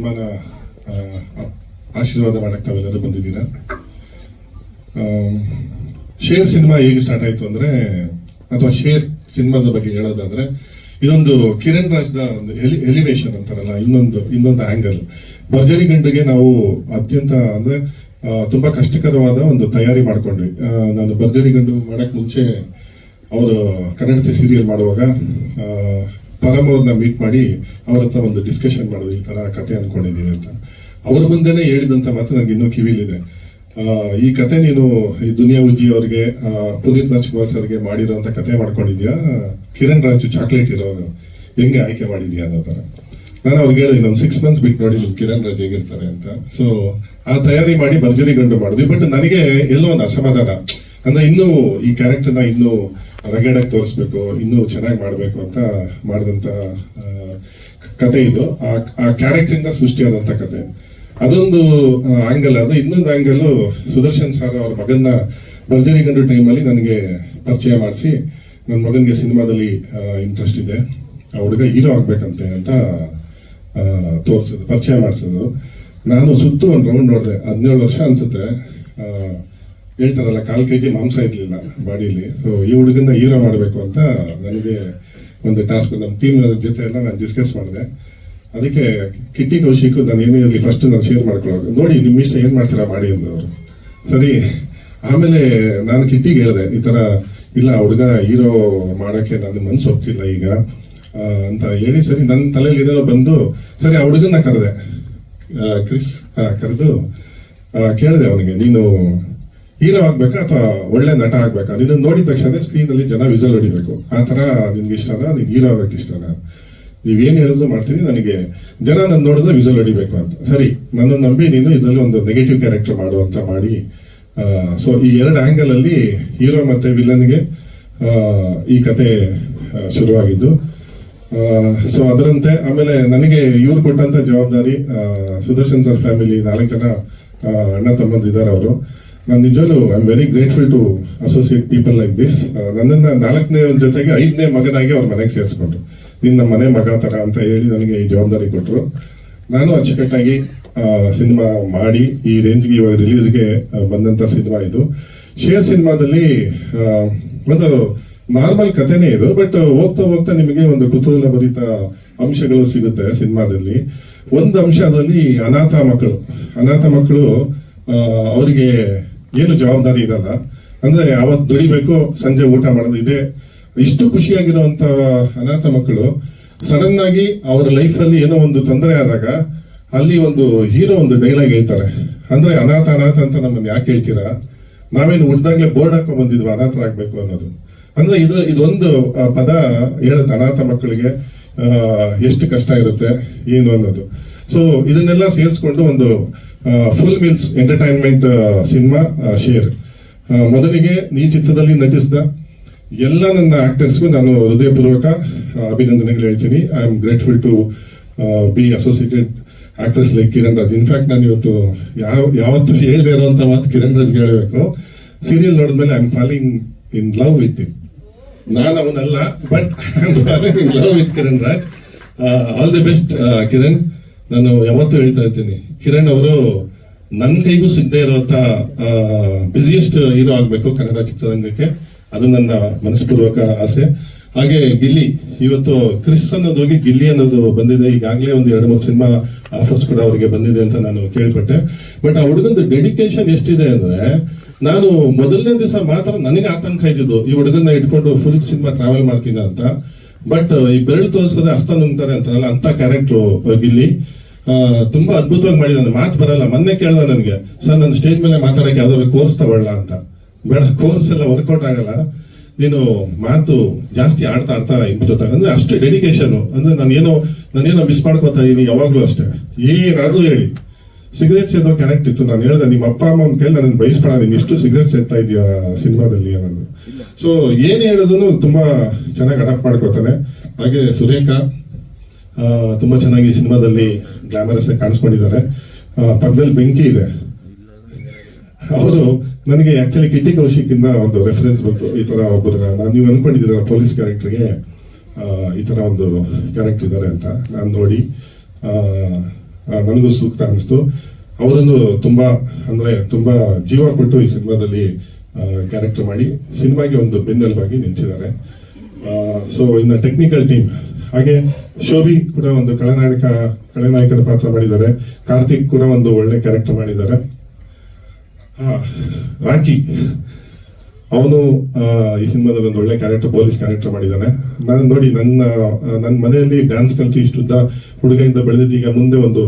ಸಿನಿಮಾನ ಆಶೀರ್ವಾದ ಮಾಡಕ್ಕೆ ತಾವೆಲ್ಲರೂ ಬಂದಿದ್ದೀರಾ. ಶೇರ್ ಸಿನಿಮಾ ಹೇಗೆ ಸ್ಟಾರ್ಟ್ ಆಯ್ತು ಅಂದ್ರೆ, ಅಥವಾ ಶೇರ್ ಸಿನಿಮಾದ ಬಗ್ಗೆ ಹೇಳೋದಾದ್ರೆ, ಇದೊಂದು ಕಿರಣ್ ರಾಜ್ದ ಒಂದು ಎಲಿವೇಶನ್ ಅಂತಾರಲ್ಲ, ಇನ್ನೊಂದು ಆಂಗಲ್. ಭರ್ಜರಿ ಗಂಡುಗೆ ನಾವು ಅತ್ಯಂತ ಅಂದ್ರೆ ತುಂಬಾ ಕಷ್ಟಕರವಾದ ಒಂದು ತಯಾರಿ ಮಾಡ್ಕೊಂಡ್ವಿ. ನಾನು ಭರ್ಜರಿ ಗಂಡು ಮಾಡಕ್ ಮುಂಚೆ ಅವರು ಕನ್ನಡ ಸೀರಿಯಲ್ ಮಾಡುವಾಗ ಪರಮ್ ಅವ್ರನ್ನ ಮೀಟ್ ಮಾಡಿ ಅವ್ರ ಹತ್ರ ಒಂದು ಡಿಸ್ಕಷನ್ ಮಾಡೋದು, ಈ ತರ ಕತೆ ಅನ್ಕೊಂಡಿದೀವಿ ಅಂತ. ಅವ್ರ ಮುಂದೆನೆ ಹೇಳಿದಂತ ಮಾತು ನನಗೆ ಇನ್ನೂ ಕಿವಿಲಿದೆ. ಈ ಕತೆ ನೀನು ಈ ದುನಿಯಾ ಉಜ್ಜಿ ಅವ್ರಿಗೆ, ಪುನೀತ್ ರಾಜ್ಕುಮಾರ್ ಸರ್ಗೆ ಮಾಡಿರೋಂಥ ಕತೆ ಮಾಡ್ಕೊಂಡಿದ್ಯಾ, ಕಿರಣ್ ರಾಜು ಚಾಕ್ಲೇಟ್ ಇರೋದು ಹೆಂಗೆ ಆಯ್ಕೆ ಮಾಡಿದ್ಯಾ ಅನ್ನೋ ತರ. ನಾನು ಅವ್ರಿಗೆ ಹೇಳಿದೆ, ಇನ್ನೊಂದು 6 months ಬಿಟ್ಟು ನೋಡಿ ನಿಮ್ ಕಿರಣ್ ರಾಜ್ ಹೇಗಿರ್ತಾರೆ ಅಂತ. ಸೊ ಆ ತಯಾರಿ ಮಾಡಿ ಭರ್ಜರಿ ಗಂಡು ಮಾಡಿದ್ವಿ. ಬಟ್ ನನಗೆ ಎಲ್ಲೋ ಒಂದು ಅಸಮಾಧಾನ, ಅಂದ್ರೆ ಇನ್ನೂ ಈ ಕ್ಯಾರೆಕ್ಟರ್ನ ಇನ್ನೂ ರಗಡಾಗಿ ತೋರಿಸ್ಬೇಕು, ಇನ್ನೂ ಚೆನ್ನಾಗಿ ಮಾಡ್ಬೇಕು ಅಂತ ಮಾಡಿದಂತ ಕತೆ ಇದು. ಆ ಕ್ಯಾರೆಕ್ಟರ್ ಸೃಷ್ಟಿಯಾದಂತ ಕತೆ ಅದೊಂದು ಆಂಗಲ್. ಅದು ಇನ್ನೊಂದು ಆಂಗಲ್, ಸುದರ್ಶನ್ ಸರ್ ಅವ್ರ ಮಗನ್ನ ಭರ್ಜರಿ ಗಂಡು ಟೈಮಲ್ಲಿ ನನಗೆ ಪರಿಚಯ ಮಾಡಿಸಿ, ನನ್ನ ಮಗನಿಗೆ ಸಿನಿಮಾದಲ್ಲಿ ಇಂಟ್ರೆಸ್ಟ್ ಇದೆ, ಆ ಹುಡುಗ ಹೀರೋ ಆಗ್ಬೇಕಂತೆ ಅಂತ ತೋರಿಸೋದು, ಪರಿಚಯ ಮಾಡಿಸೋದು. ನಾನು ಸುತ್ತು ಒಂದು ರೌಂಡ್ ನೋಡಿದೆ. 17 ವರ್ಷ ಅನ್ಸುತ್ತೆ. ಹೇಳ್ತಾರಲ್ಲ, 1/4 kg ಮಾಂಸ ಇರ್ಲಿಲ್ಲ ಬಾಡಿಲಿ. ಸೊ ಈ ಹುಡುಗನ್ನ ಹೀರೋ ಮಾಡಬೇಕು ಅಂತ ನನಗೆ ಒಂದು ಟಾಸ್ಕ್, ನಮ್ಮ ಟೀಮ್ ಜೊತೆ ಎಲ್ಲ ನಾನು ಡಿಸ್ಕಸ್ ಮಾಡಿದೆ. ಅದಕ್ಕೆ ಕಿಟ್ಟಿ ಕೌಶಿಕ್ ನಾನು ಏನೇ ಇರಲಿ ಫಸ್ಟ್ ನಾನು ಶೇರ್ ಮಾಡ್ಕೊಳ್ಳೋದು, ನೋಡಿ ನಿಮ್ಮ ಇಷ್ಟ ಏನು ಮಾಡ್ತೀರಾ ಮಾಡಿ ಅಂದವರು. ಸರಿ, ಆಮೇಲೆ ನಾನು ಕಿಟ್ಟಿಗೆ ಹೇಳಿದೆ, ಈ ಥರ ಇಲ್ಲ ಹುಡುಗ ಹೀರೋ ಮಾಡೋಕ್ಕೆ ನನ್ನ ಮನಸ್ಸು ಹೋಗ್ತಿಲ್ಲ ಈಗ ಅಂತ ಹೇಳಿ. ಸರಿ, ನನ್ನ ತಲೆಯಲ್ಲಿ ಏನೇನೋ ಬಂದು, ಸರಿ ಆ ಹುಡುಗನ ಕರೆದೆ, ಕ್ರಿಸ್ ಕರೆದು ಕೇಳಿದೆ ಅವನಿಗೆ, ನೀನು ಹೀರೋ ಆಗ್ಬೇಕಾ ಅಥವಾ ಒಳ್ಳೆ ನಟ ಆಗ್ಬೇಕಾ? ನೀನು ನೋಡಿದ ತಕ್ಷಣ ಸ್ಕ್ರೀನಲ್ಲಿ ಜನ ವಿಸಲ್ ಹೊಡಿಬೇಕು, ಆ ಥರ ನಿನ್ಗೆ ಇಷ್ಟನಾ, ನೀನು ಹೀರೋ ಆಗೋಕ್ಕೆ ಇಷ್ಟನಾ? ನೀವೇನು ಹೇಳಿದ್ರು ಮಾಡ್ತೀನಿ, ನನಗೆ ಜನ ನನ್ನ ನೋಡಿದ್ರೆ ವಿಸಲ್ ಹೊಡಿಬೇಕು ಅಂತ. ಸರಿ, ನನ್ನನ್ನು ನಂಬಿ ನೀನು ಇದರಲ್ಲಿ ಒಂದು ನೆಗೆಟಿವ್ ಕ್ಯಾರೆಕ್ಟರ್ ಮಾಡುವಂತ ಮಾಡಿ. ಸೊ ಈ 2 ಆಂಗಲ್ ಅಲ್ಲಿ ಹೀರೋ ಮತ್ತೆ ವಿಲನ್ಗೆ ಈ ಕತೆ ಶುರುವಾಗಿದ್ದು. ಸೊ ಅದರಂತೆ ಆಮೇಲೆ ನನಗೆ ಇವ್ರು ಕೊಟ್ಟಂತ ಜವಾಬ್ದಾರಿ, ಸುದರ್ಶನ್ ಸರ್ ಫ್ಯಾಮಿಲಿ 4 ಜನ ಅಣ್ಣ ತಮ್ಮಂದಿದ್ದಾರೆ ಅವರು. ನಾನು ನಿಜವಾಗ್ಲೂ I am very grateful to associate people like this. ನನ್ನನ್ನು 4ನೇ ಜೊತೆಗೆ 5ನೇ ಮಗನಾಗಿ ಅವ್ರ ಮನೆಗೆ ಸೇರಿಸ್ಕೊಂಡ್ರು. ನೀನು ನಮ್ಮ ಮನೆ ಮಗ ತರ ಅಂತ ಹೇಳಿ ನನಗೆ ಈ ಜವಾಬ್ದಾರಿ ಕೊಟ್ಟರು. ನಾನು ಅಚ್ಚುಕಟ್ಟಾಗಿ ಸಿನಿಮಾ ಮಾಡಿ ಈ ರೇಂಜ್ಗೆ ಇವಾಗ ರಿಲೀಸ್ಗೆ ಬಂದಂತ ಸಿನಿಮಾ ಇದು. ಶೇರ್ ಸಿನಿಮಾದಲ್ಲಿ ಒಂದು ನಾರ್ಮಲ್ ಕಥೆನೇ ಇದು, ಬಟ್ ಹೋಗ್ತಾ ಹೋಗ್ತಾ ನಿಮಗೆ ಒಂದು ಕುತೂಹಲ ಭರಿತ ಅಂಶಗಳು ಸಿಗುತ್ತೆ ಸಿನಿಮಾದಲ್ಲಿ. ಒಂದು ಅಂಶ ಅದರಲ್ಲಿ ಅನಾಥ ಮಕ್ಕಳು ಅವರಿಗೆ ಏನು ಜವಾಬ್ದಾರಿ ಇರಲ್ಲ, ಅಂದ್ರೆ ಅವತ್ತು ದುಡಿಬೇಕು, ಸಂಜೆ ಊಟ ಮಾಡೋದು, ಇದೆ ಇಷ್ಟು ಖುಷಿಯಾಗಿರುವಂತ ಅನಾಥ ಮಕ್ಕಳು ಸಡನ್ ಆಗಿ ಅವರ ಲೈಫಲ್ಲಿ ಏನೋ ಒಂದು ತೊಂದರೆ ಆದಾಗ ಅಲ್ಲಿ ಒಂದು ಹೀರೋ ಒಂದು ಡೈಲಾಗ್ ಹೇಳ್ತಾರೆ, ಅಂದ್ರೆ ಅನಾಥ ಅಂತ ನಮ್ಮನ್ನು ಯಾಕೆ ಹೇಳ್ತೀರಾ, ನಾವೇನು ಹುಡ್ದಾಗ್ಲೇ ಬೋರ್ಡ್ ಹಾಕೊಂಡ್ ಬಂದಿದ್ವಿ ಅನಾಥರಾಗ್ಬೇಕು ಅನ್ನೋದು. ಅಂದ್ರೆ ಇದೊಂದು ಪದ ಹೇಳುತ್ತೆ ಅನಾಥ ಮಕ್ಕಳಿಗೆ ಎಷ್ಟು ಕಷ್ಟ ಇರುತ್ತೆ ಏನು ಅನ್ನೋದು. ಸೊ ಇದನ್ನೆಲ್ಲ ಸೇರಿಸ್ಕೊಂಡು ಒಂದು full meals entertainment cinema share. ಮೊದಲಿಗೆ ಈ ಚಿತ್ರದಲ್ಲಿ ನಟಿಸಿದ ಎಲ್ಲ ನನ್ನ ಆಕ್ಟರ್ಸ್ಗೂ ನಾನು ಹೃದಯಪೂರ್ವಕ ಅಭಿನಂದನೆಗಳು ಹೇಳ್ತೀನಿ. I am grateful to be associated actors like Kiran Raj. In fact ನಾನು ಇವತ್ತು ಯಾವತ್ತೂ ಹೇಳದೇ ಇರುವಂತ ಮಾತು ಕಿರಣ್ ರಾಜ್ಗೆ ಹೇಳಬೇಕು. ಸೀರಿಯಲ್ ನೋಡಿದ್ಮೇಲೆ I am falling in love with him. ನಾನು ಅವನಲ್ಲ, but I am falling in love with Kiran Raj. All the best Kiran. ನಾನು ಯಾವತ್ತೂ ಹೇಳ್ತಾ ಇರ್ತೀನಿ, ಕಿರಣ್ ಅವರು ನನ್ನ ಕೈಗೂ ಸಿಗದೆ ಇರುವಂತ ಬಿಸಿಯೆಸ್ಟ್ ಹೀರೋ ಆಗ್ಬೇಕು ಕನ್ನಡ ಚಿತ್ರರಂಗಕ್ಕೆ. ಅದು ನನ್ನ ಮನಸ್ಪೂರ್ವಕ ಆಸೆ. ಹಾಗೆ ಗಿಲ್ಲಿ, ಇವತ್ತು ಕ್ರಿಸ್ ಅನ್ನೋದು ಹೋಗಿ ಗಿಲ್ಲಿ ಅನ್ನೋದು ಬಂದಿದೆ. ಈಗಾಗಲೇ ಒಂದು 2-3 ಸಿನಿಮಾ ಆಫರ್ಸ್ ಕೂಡ ಅವರಿಗೆ ಬಂದಿದೆ ಅಂತ ನಾನು ಕೇಳ್ಪಟ್ಟೆ. ಬಟ್ ಆ ಹುಡುಗಂದು ಡೆಡಿಕೇಶನ್ ಎಷ್ಟಿದೆ ಅಂದ್ರೆ, ನಾನು ಮೊದಲನೇ ದಿವಸ ಮಾತ್ರ ನನಗೆ ಆತಂಕ ಇದ್ದಿದ್ದು, ಈ ಹುಡುಗನ್ನ ಇಟ್ಕೊಂಡು ಫುಲ್ ಸಿನಿಮಾ ಟ್ರಾವೆಲ್ ಮಾಡ್ತೀನಿ ಅಂತ. ಬಟ್ ಈ ಬೆರಳು ತೋರಿಸಿದ್ರೆ ಹಸ್ತ ನುಂಗ್ತಾರೆ ಅಂತಾರಲ್ಲ, ಅಂತ ಕ್ಯಾರೆಕ್ಟ್ರು ಗಿಲ್ಲಿ. ತುಂಬಾ ಅದ್ಭುತವಾಗಿ ಮಾಡಿದ್ದಾನೆ. ಮಾತು ಬರಲ್ಲ. ಮೊನ್ನೆ ಕೇಳ್ದ ನನಗೆ, ಸರ್ ನನ್ನ ಸ್ಟೇಜ್ ಮೇಲೆ ಮಾತಾಡಕ್ಕೆ ಯಾವ್ದಾದ್ರು ಕೋರ್ಸ್ ತಗೊಳ್ಳ ಅಂತ. ಬೇಡ, ಕೋರ್ಸ್ ಎಲ್ಲ ವರ್ಕೌಟ್ ಆಗಲ್ಲ, ನೀನು ಮಾತು ಜಾಸ್ತಿ ಆಡ್ತಾ ಇಂಪ್ರೂವ್ ಅಂದ್ರೆ ಅಷ್ಟೇ ಡೆಡಿಕೇಶನ್. ಅಂದ್ರೆ ನಾನೇನೋ ಮಿಸ್ ಮಾಡ್ಕೋತಾ ಇದೀನಿ ಯಾವಾಗ್ಲೂ ಅಷ್ಟೇ. ಏನಾದ್ರೂ ಹೇಳಿ, ಸಿಗರೇಟ್ ಸೇದೋ ಕ್ಯಾರೆಕ್ಟ್ ಇತ್ತು. ನಾನು ಹೇಳ್ದೆ, ನಿಮ್ಮ ಅಪ್ಪ ಅಮ್ಮ ಕೇಳಿ ನನ್ನ ಬಯಸ್ಬೇಡ, ನೀನು ಇಷ್ಟು ಸಿಗರೇಟ್ ಸೇರ್ತಾ ಇದೆಯಾ ಸಿನಿಮಾದಲ್ಲಿ ಅನ್ನೋದು. ಸೊ ಏನ್ ಹೇಳಿದ್ರು ತುಂಬಾ ಚೆನ್ನಾಗಿ ಅಡಾಪ್ಟ್ ಮಾಡ್ಕೋತಾನೆ. ಹಾಗೆ ಸುರೇಖಾ ತುಂಬಾ ಚೆನ್ನಾಗಿ ಸಿನಿಮಾದಲ್ಲಿ ಗ್ಲಾಮರಸ್ ಆಗಿ ಕಾಣಿಸ್ಕೊಂಡಿದ್ದಾರೆ. ಪಕ್ಕದಲ್ಲಿ ಬೆಂಕಿ ಇದೆ. ಅವರು ನನಗೆ ಆಕ್ಚುಲಿ ಕಿಟ್ಟಿ ಕೌಶಿಕ್ ಇಂದ ಒಂದು ರೆಫರೆನ್ಸ್ ಬಂತು, ಈ ತರ ಒಬ್ಬರ ನೀವು ಅನ್ಕೊಂಡಿದ್ದೀರ ಪೊಲೀಸ್ ಕ್ಯಾರೆಕ್ಟರ್ಗೆ ಈ ತರ ಒಂದು ಕ್ಯಾರೆಕ್ಟರ್ ಇದ್ದಾರೆ ಅಂತ. ನಾನು ನೋಡಿ ನನಗೂ ಸೂಕ್ತ ಅನಿಸ್ತು. ಅವರನ್ನು ತುಂಬಾ ಜೀವ ಕೊಟ್ಟು ಈ ಸಿನಿಮಾದಲ್ಲಿ ಕ್ಯಾರೆಕ್ಟರ್ ಮಾಡಿ ಸಿನಿಮಾಗೆ ಒಂದು ಬೆನ್ನೆಲುಬಾಗಿ ನಿಂತಿದ್ದಾರೆ. ಸೊ ಇನ್ನು ಟೆಕ್ನಿಕಲ್ ಟೀಮ್ ಹಾಗೆ ಶೋಭಿ ಕೂಡ ಒಂದು ಖಳನಾಯಕನ ಪಾತ್ರ ಮಾಡಿದ್ದಾರೆ. ಕಾರ್ತಿಕ್ ಕೂಡ ಒಂದು ಒಳ್ಳೆ ಕ್ಯಾರೆಕ್ಟರ್ ಮಾಡಿದ್ದಾರೆ. ರಾಕಿ ಅವನು ಈ ಸಿನಿಮಾದಲ್ಲಿ ಒಂದು ಒಳ್ಳೆ ಕ್ಯಾರೆಕ್ಟರ್, ಪೊಲೀಸ್ ಕ್ಯಾರೆಕ್ಟರ್ ಮಾಡಿದ್ದಾನೆ. ನಾನು ನೋಡಿ ನನ್ನ ಮನೆಯಲ್ಲಿ ಡ್ಯಾನ್ಸ್ ಕಲಿಸಿ ಇಷ್ಟುದ್ದ ಹುಡುಗರಿಂದ ಬೆಳೆದಿದ್ದು ಈಗ ಮುಂದೆ ಒಂದು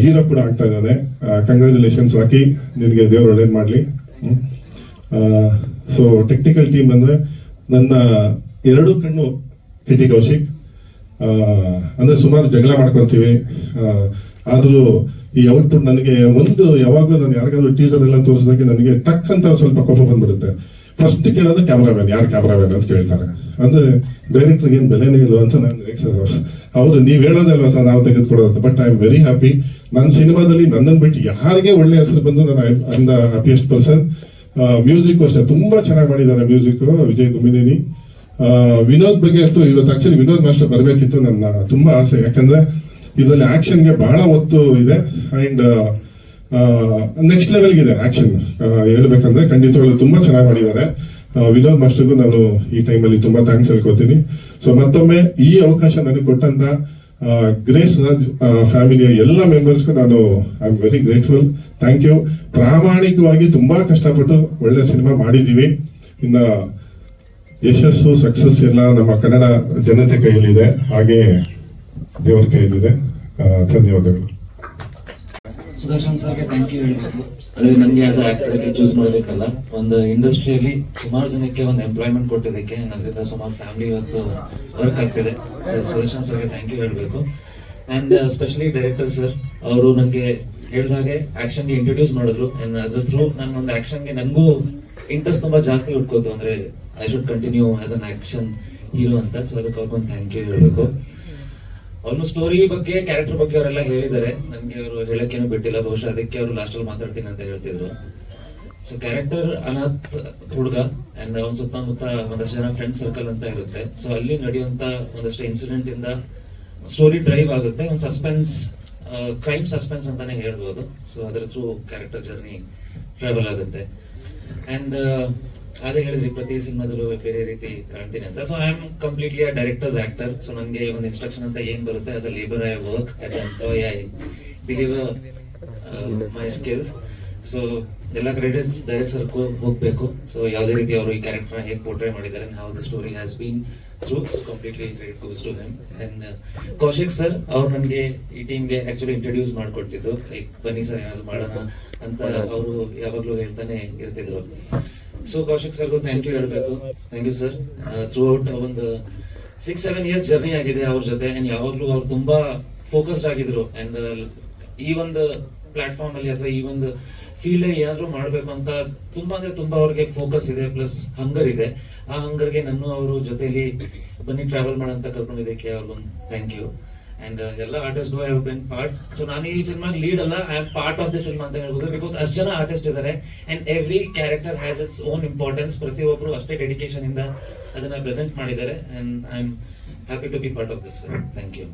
ಹೀರೋ ಕೂಡ ಆಗ್ತಾ ಇದ್ದಾನೆ. ಕಂಗ್ರ್ಯಾಚುಲೇಷನ್ಸ್ ರಾಕಿ, ನಿನಗೆ ದೇವರು ಒಳ್ಳೇದು ಮಾಡಲಿ. ಸೊ ಟೆಕ್ನಿಕಲ್ ಟೀಮ್ ಅಂದ್ರೆ ನನ್ನ ಎರಡು ಕಣ್ಣು ಕಿಟಿ ಕೌಶಿಕ್. ಅಂದ್ರೆ ಸುಮಾರು ಜಗಳ ಮಾಡ್ಕೊಂತೀವಿ, ಆದ್ರೂ ಈ ಔಟ್ಪುಟ್ ನನಗೆ ಯಾವಾಗ್ಲೂ ನಾನು ಯಾರಿಗಾದ್ರೂ ಟೀಸರ್ ಎಲ್ಲ ತೋರಿಸಿದಾಗ ನನಗೆ ಟಕ್ ಅಂತ ಸ್ವಲ್ಪ ಕೋಪ ಬಂದ್ಬಿಡುತ್ತೆ. ಫಸ್ಟ್ ಕೇಳೋದು ಕ್ಯಾಮ್ರಾಮ್ಯಾನ್, ಯಾರು ಕ್ಯಾಮ್ರಾಮ್ಯಾನ್ ಅಂತ ಕೇಳ್ತಾರೆ. ಅಂದ್ರೆ ಡೈರೆಕ್ಟರ್ಗೆ ಏನು ಬೆಲೆನೇ ಇಲ್ಲ ಅಂತ ನಾನು ಹೌದು ನೀವು ಹೇಳೋದಲ್ವ ಸರ್ ನಾವು ತೆಗೆದುಕೊಡೋದು. But I am very happy. ನನ್ನ ಸಿನಿಮಾದಲ್ಲಿ ನನ್ನನ್ನು ಬಿಟ್ಟು ಯಾರಿಗೆ ಒಳ್ಳೆ ಹೆಸರು ಬಂದು ನಾನು I am the happiest person. Music ಅಷ್ಟೇ ತುಂಬಾ ಚೆನ್ನಾಗಿ ಮಾಡಿದ್ದಾರೆ. ಮ್ಯೂಸಿಕ್ ವಿಜಯ್ ಗುಮ್ಮಿನೇನಿ. ವಿನೋದ್ ಬಗ್ಗೆ ಅಷ್ಟು ಇವತ್ತು ಆಕ್ಚುಲಿ ವಿನೋದ್ ಮಾಸ್ಟರ್ ಬರಬೇಕಿತ್ತು, ನನ್ನ ತುಂಬಾ ಆಸೆ. ಯಾಕಂದ್ರೆ ಇದರಲ್ಲಿ ಆಕ್ಷನ್ಗೆ ಬಹಳ ಒತ್ತು ಇದೆ ಅಂಡ್ ನೆಕ್ಸ್ಟ್ ಲೆವೆಲ್ಗಿದೆ ಆಕ್ಷನ್. ಹೇಳ್ಬೇಕಂದ್ರೆ ಖಂಡಿತವಾಗ್ಲೂ ತುಂಬಾ ಚೆನ್ನಾಗಿ ಮಾಡಿದ್ದಾರೆ. ವಿನೋದ್ ಮಾಸ್ಟರ್ಗೂ ನಾನು ಈ ಟೈಮಲ್ಲಿ ತುಂಬಾ ಥ್ಯಾಂಕ್ಸ್ ಹೇಳ್ಕೊತೀನಿ. ಸೊ ಮತ್ತೊಮ್ಮೆ ಈ ಅವಕಾಶ ನನಗೆ ಕೊಟ್ಟಂತ ಗ್ರೇಸ್ ರಾಜ್ ಫ್ಯಾಮಿಲಿಯ ಎಲ್ಲ ಮೆಂಬರ್ಸ್ಗೂ ನಾನು I am very grateful. Thank you. ಪ್ರಾಮಾಣಿಕವಾಗಿ ತುಂಬಾ ಕಷ್ಟಪಟ್ಟು ಒಳ್ಳೆ ಸಿನಿಮಾ ಮಾಡಿದ್ದೀವಿ. ಇನ್ನ ಯಶಸ್ಸು ಸಕ್ಸಸ್ ಎಲ್ಲ ನಮ್ಮ ಕನ್ನಡ ಜನತೆ ಕೈಯಲ್ಲಿದೆ, ಹಾಗೆ ದೇವರ ಕೈಯಲ್ಲಿದೆ. ಧನ್ಯವಾದಗಳು. ಸುದರ್ಶನ್ ಸರ್ಗೆ ಥ್ಯಾಂಕ್ ಯು ಹೇಳಬೇಕು. ಅಂದ್ರೆ ನನಗೆ ಆಸ್ ಆಕ್ಟರ್ಗೆ ಚೂಸ್ ಮಾಡೋದಕ್ಕಲ್ಲ, ಒಂದು ಇಂಡಸ್ಟ್ರಿಯಲ್ಲಿ ಸುಮಾರು ಜನಕ್ಕೆ ಒಂದು ಎಂಪ್ಲಾಯ್ಮೆಂಟ್ ಕೊಟ್ಟಿದ್ದಕ್ಕೆ, ಅದರಿಂದ ಸುಮಾರು ಫ್ಯಾಮಿಲಿ ಇವತ್ತು ವರ್ಕ್ ಆಗ್ತಿದೆ. ಸುದರ್ಶನ್ ಸರ್ಗೆ ಥ್ಯಾಂಕ್ ಯು ಹೇಳಬೇಕು. ಅಂಡ್ ಸ್ಪೆಷಲಿ ಡೈರೆಕ್ಟರ್ ಸರ್, ಅವರು ನನಗೆ ಹೇಳಿದಾಗೆ ಆಕ್ಷನ್ಗೆ ಇಂಟ್ರೊಡ್ಯೂಸ್ ಮಾಡಿದ್ರು. ಅಂಡ್ ಅದ್ರ ಥ್ರೂ ನನ್ನ ಒಂದು ಆಕ್ಷನ್ಗೆ ನನಗೂ ಇಂಟ್ರೆಸ್ಟ್ ತುಂಬಾ ಜಾಸ್ತಿ ಉಟ್ಕೋತು. ಅಂದ್ರೆ I should continue as an action hero ಅಂತ. ಸೊ ಅದಕ್ಕೆ ಅವ್ರಿಗೊಂದು ಥ್ಯಾಂಕ್ ಯು ಹೇಳಬೇಕು. ಅವ್ರ ಸ್ಟೋರಿ ಬಗ್ಗೆ, ಕ್ಯಾರೆಕ್ಟರ್ ಬಗ್ಗೆ ಅವರೆಲ್ಲ ಹೇಳಿದ್ದಾರೆ. ನನಗೆ ಅವರು ಹೇಳಕ್ಕೇನು ಬಿಟ್ಟಿಲ್ಲ, ಬಹುಶಃ ಅದಕ್ಕೆ ಅವರು ಲಾಸ್ಟ್ ಅಲ್ಲಿ ಮಾತಾಡ್ತೀನಿ ಅಂತ ಹೇಳ್ತಿದ್ರು. ಸೊ ಕ್ಯಾರೆಕ್ಟರ್ ಅನಾಥ್ ಹುಡುಗ ಅಂಡ್ ಅವ್ನ ಸುತ್ತಮುತ್ತ ಒಂದಷ್ಟು ಜನ ಫ್ರೆಂಡ್ ಸರ್ಕಲ್ ಅಂತ ಇರುತ್ತೆ. ಸೊ ಅಲ್ಲಿ ನಡೆಯುವಂತ ಒಂದಷ್ಟು ಇನ್ಸಿಡೆಂಟ್ ಇಂದ ಸ್ಟೋರಿ ಡ್ರೈವ್ ಆಗುತ್ತೆ. ಒಂದು ಸಸ್ಪೆನ್ಸ್, ಕ್ರೈಮ್ ಸಸ್ಪೆನ್ಸ್ ಅಂತಾನೆ ಹೇಳ್ಬೋದು. ಸೊ ಅದರ ಥ್ರೂ ಕ್ಯಾರೆಕ್ಟರ್ ಜರ್ನಿ ಟ್ರಾವೆಲ್ ಆಗುತ್ತೆ. ಅಂಡ್ ಅದೇ ಹೇಳಿದ್ರಿ, ಪ್ರತಿ ಸಿನಿಮಾದಲ್ಲೂ ಬೇರೆ ರೀತಿ ಕಾಣ್ತೀನಿ ಅಂತ. So I am completely a director's actor. So ನನಗೆ ಒಂದು ಇನ್ಸ್ಟ್ರಕ್ಷನ್ ಅಂತ ಏನ್ ಬರುತ್ತೆ, as a labour I work, as a employee I deliver my skills. So ಎಲ್ಲ ಕ್ರೆಡಿಟ್ಸ್ ಡೈರೆಕ್ಟರ್ ಹೋಗ್ಬೇಕು. ಸೊ ಯಾವುದೇ ರೀತಿ ಅವರು ಈ ಕ್ಯಾರೆಕ್ಟರ್ ಹೇಗೆ ಪೋರ್ಟ್ರೇ ಮಾಡಿದ್ದಾರೆ, how the story has been through, so completely credit goes to him. And Kaushik sir, ಅವ್ರು ನನಗೆ ಈ ಟೀಮ್ಗೆ ಆಕ್ಚುಲಿ ಇಂಟ್ರೊಡ್ಯೂಸ್ ಮಾಡ್ಕೊಟ್ಟಿದ್ದು. ಲೈಕ್ ಬನ್ನಿ ಸರ್ ಏನಾದ್ರು ಮಾಡೋಣ ಅಂತ ಅವರು ಯಾವಾಗ್ಲೂ ಹೇಳ್ತಾನೆ ಇರ್ತಿದ್ರು. ಸೊ ಕೌಶಿಕ್ ಸರ್ಗೂ ಥ್ಯಾಂಕ್ ಯು ಹೇಳ್ಬೇಕು. Thank you sir. Throughout ಒಂದು 6-7 years ಜರ್ನಿ ಆಗಿದೆ ಅವ್ರ ಜೊತೆ. ಅಂಡ್ ಯಾವಾಗ್ಲೂ ಅವ್ರು ತುಂಬಾ ಫೋಕಸ್ಡ್ ಆಗಿದ್ರು. ಅಂಡ್ ಈ ಒಂದು ಪ್ಲಾಟ್ಫಾರ್ಮ್ ಅಲ್ಲಿ ಅಥವಾ ಈ ಒಂದು ಫೀಲ್ಡ್ ಅಲ್ಲಿ ಏನಾದ್ರು ಮಾಡ್ಬೇಕು ಅಂತ ತುಂಬಾ ಅಂದ್ರೆ ತುಂಬಾ ಅವ್ರಿಗೆ ಫೋಕಸ್ ಇದೆ, ಪ್ಲಸ್ ಹಂಗರ್ ಇದೆ. ಆ ಹಂಗರ್ಗೆ ನಾನು ಅವರು ಜೊತೆಲಿ ಬನ್ನಿ ಟ್ರಾವೆಲ್ ಮಾಡಂತ ಕರ್ಕೊಂಡಿದ್ದಕ್ಕೆ ಅವ್ರಿಗೊಂದು ಥ್ಯಾಂಕ್ ಯು. ಅಂಡ್ ಎಲ್ಲ artist have been part. So ನಾನು ಈ ಸಿನಿಮಾ ಲೀಡ್ ಅಲ್ಲ, I am part of the cinema ಅಂತ ಹೇಳ್ಬೋದು. ಬಿಕಾಸ್ ಅಷ್ಟು ಜನ ಆರ್ಟಿಸ್ಟ್ ಇದ್ದಾರೆ and every character has its own importance. ಪ್ರತಿಯೊಬ್ಬರು ಅಷ್ಟೇ ಡೆಡಿಕೇಶನ್ ಇಂದ ಅದನ್ನ ಪ್ರೆಸೆಂಟ್ ಮಾಡಿದ್ದಾರೆ. And I am happy to be part of this. Thank you.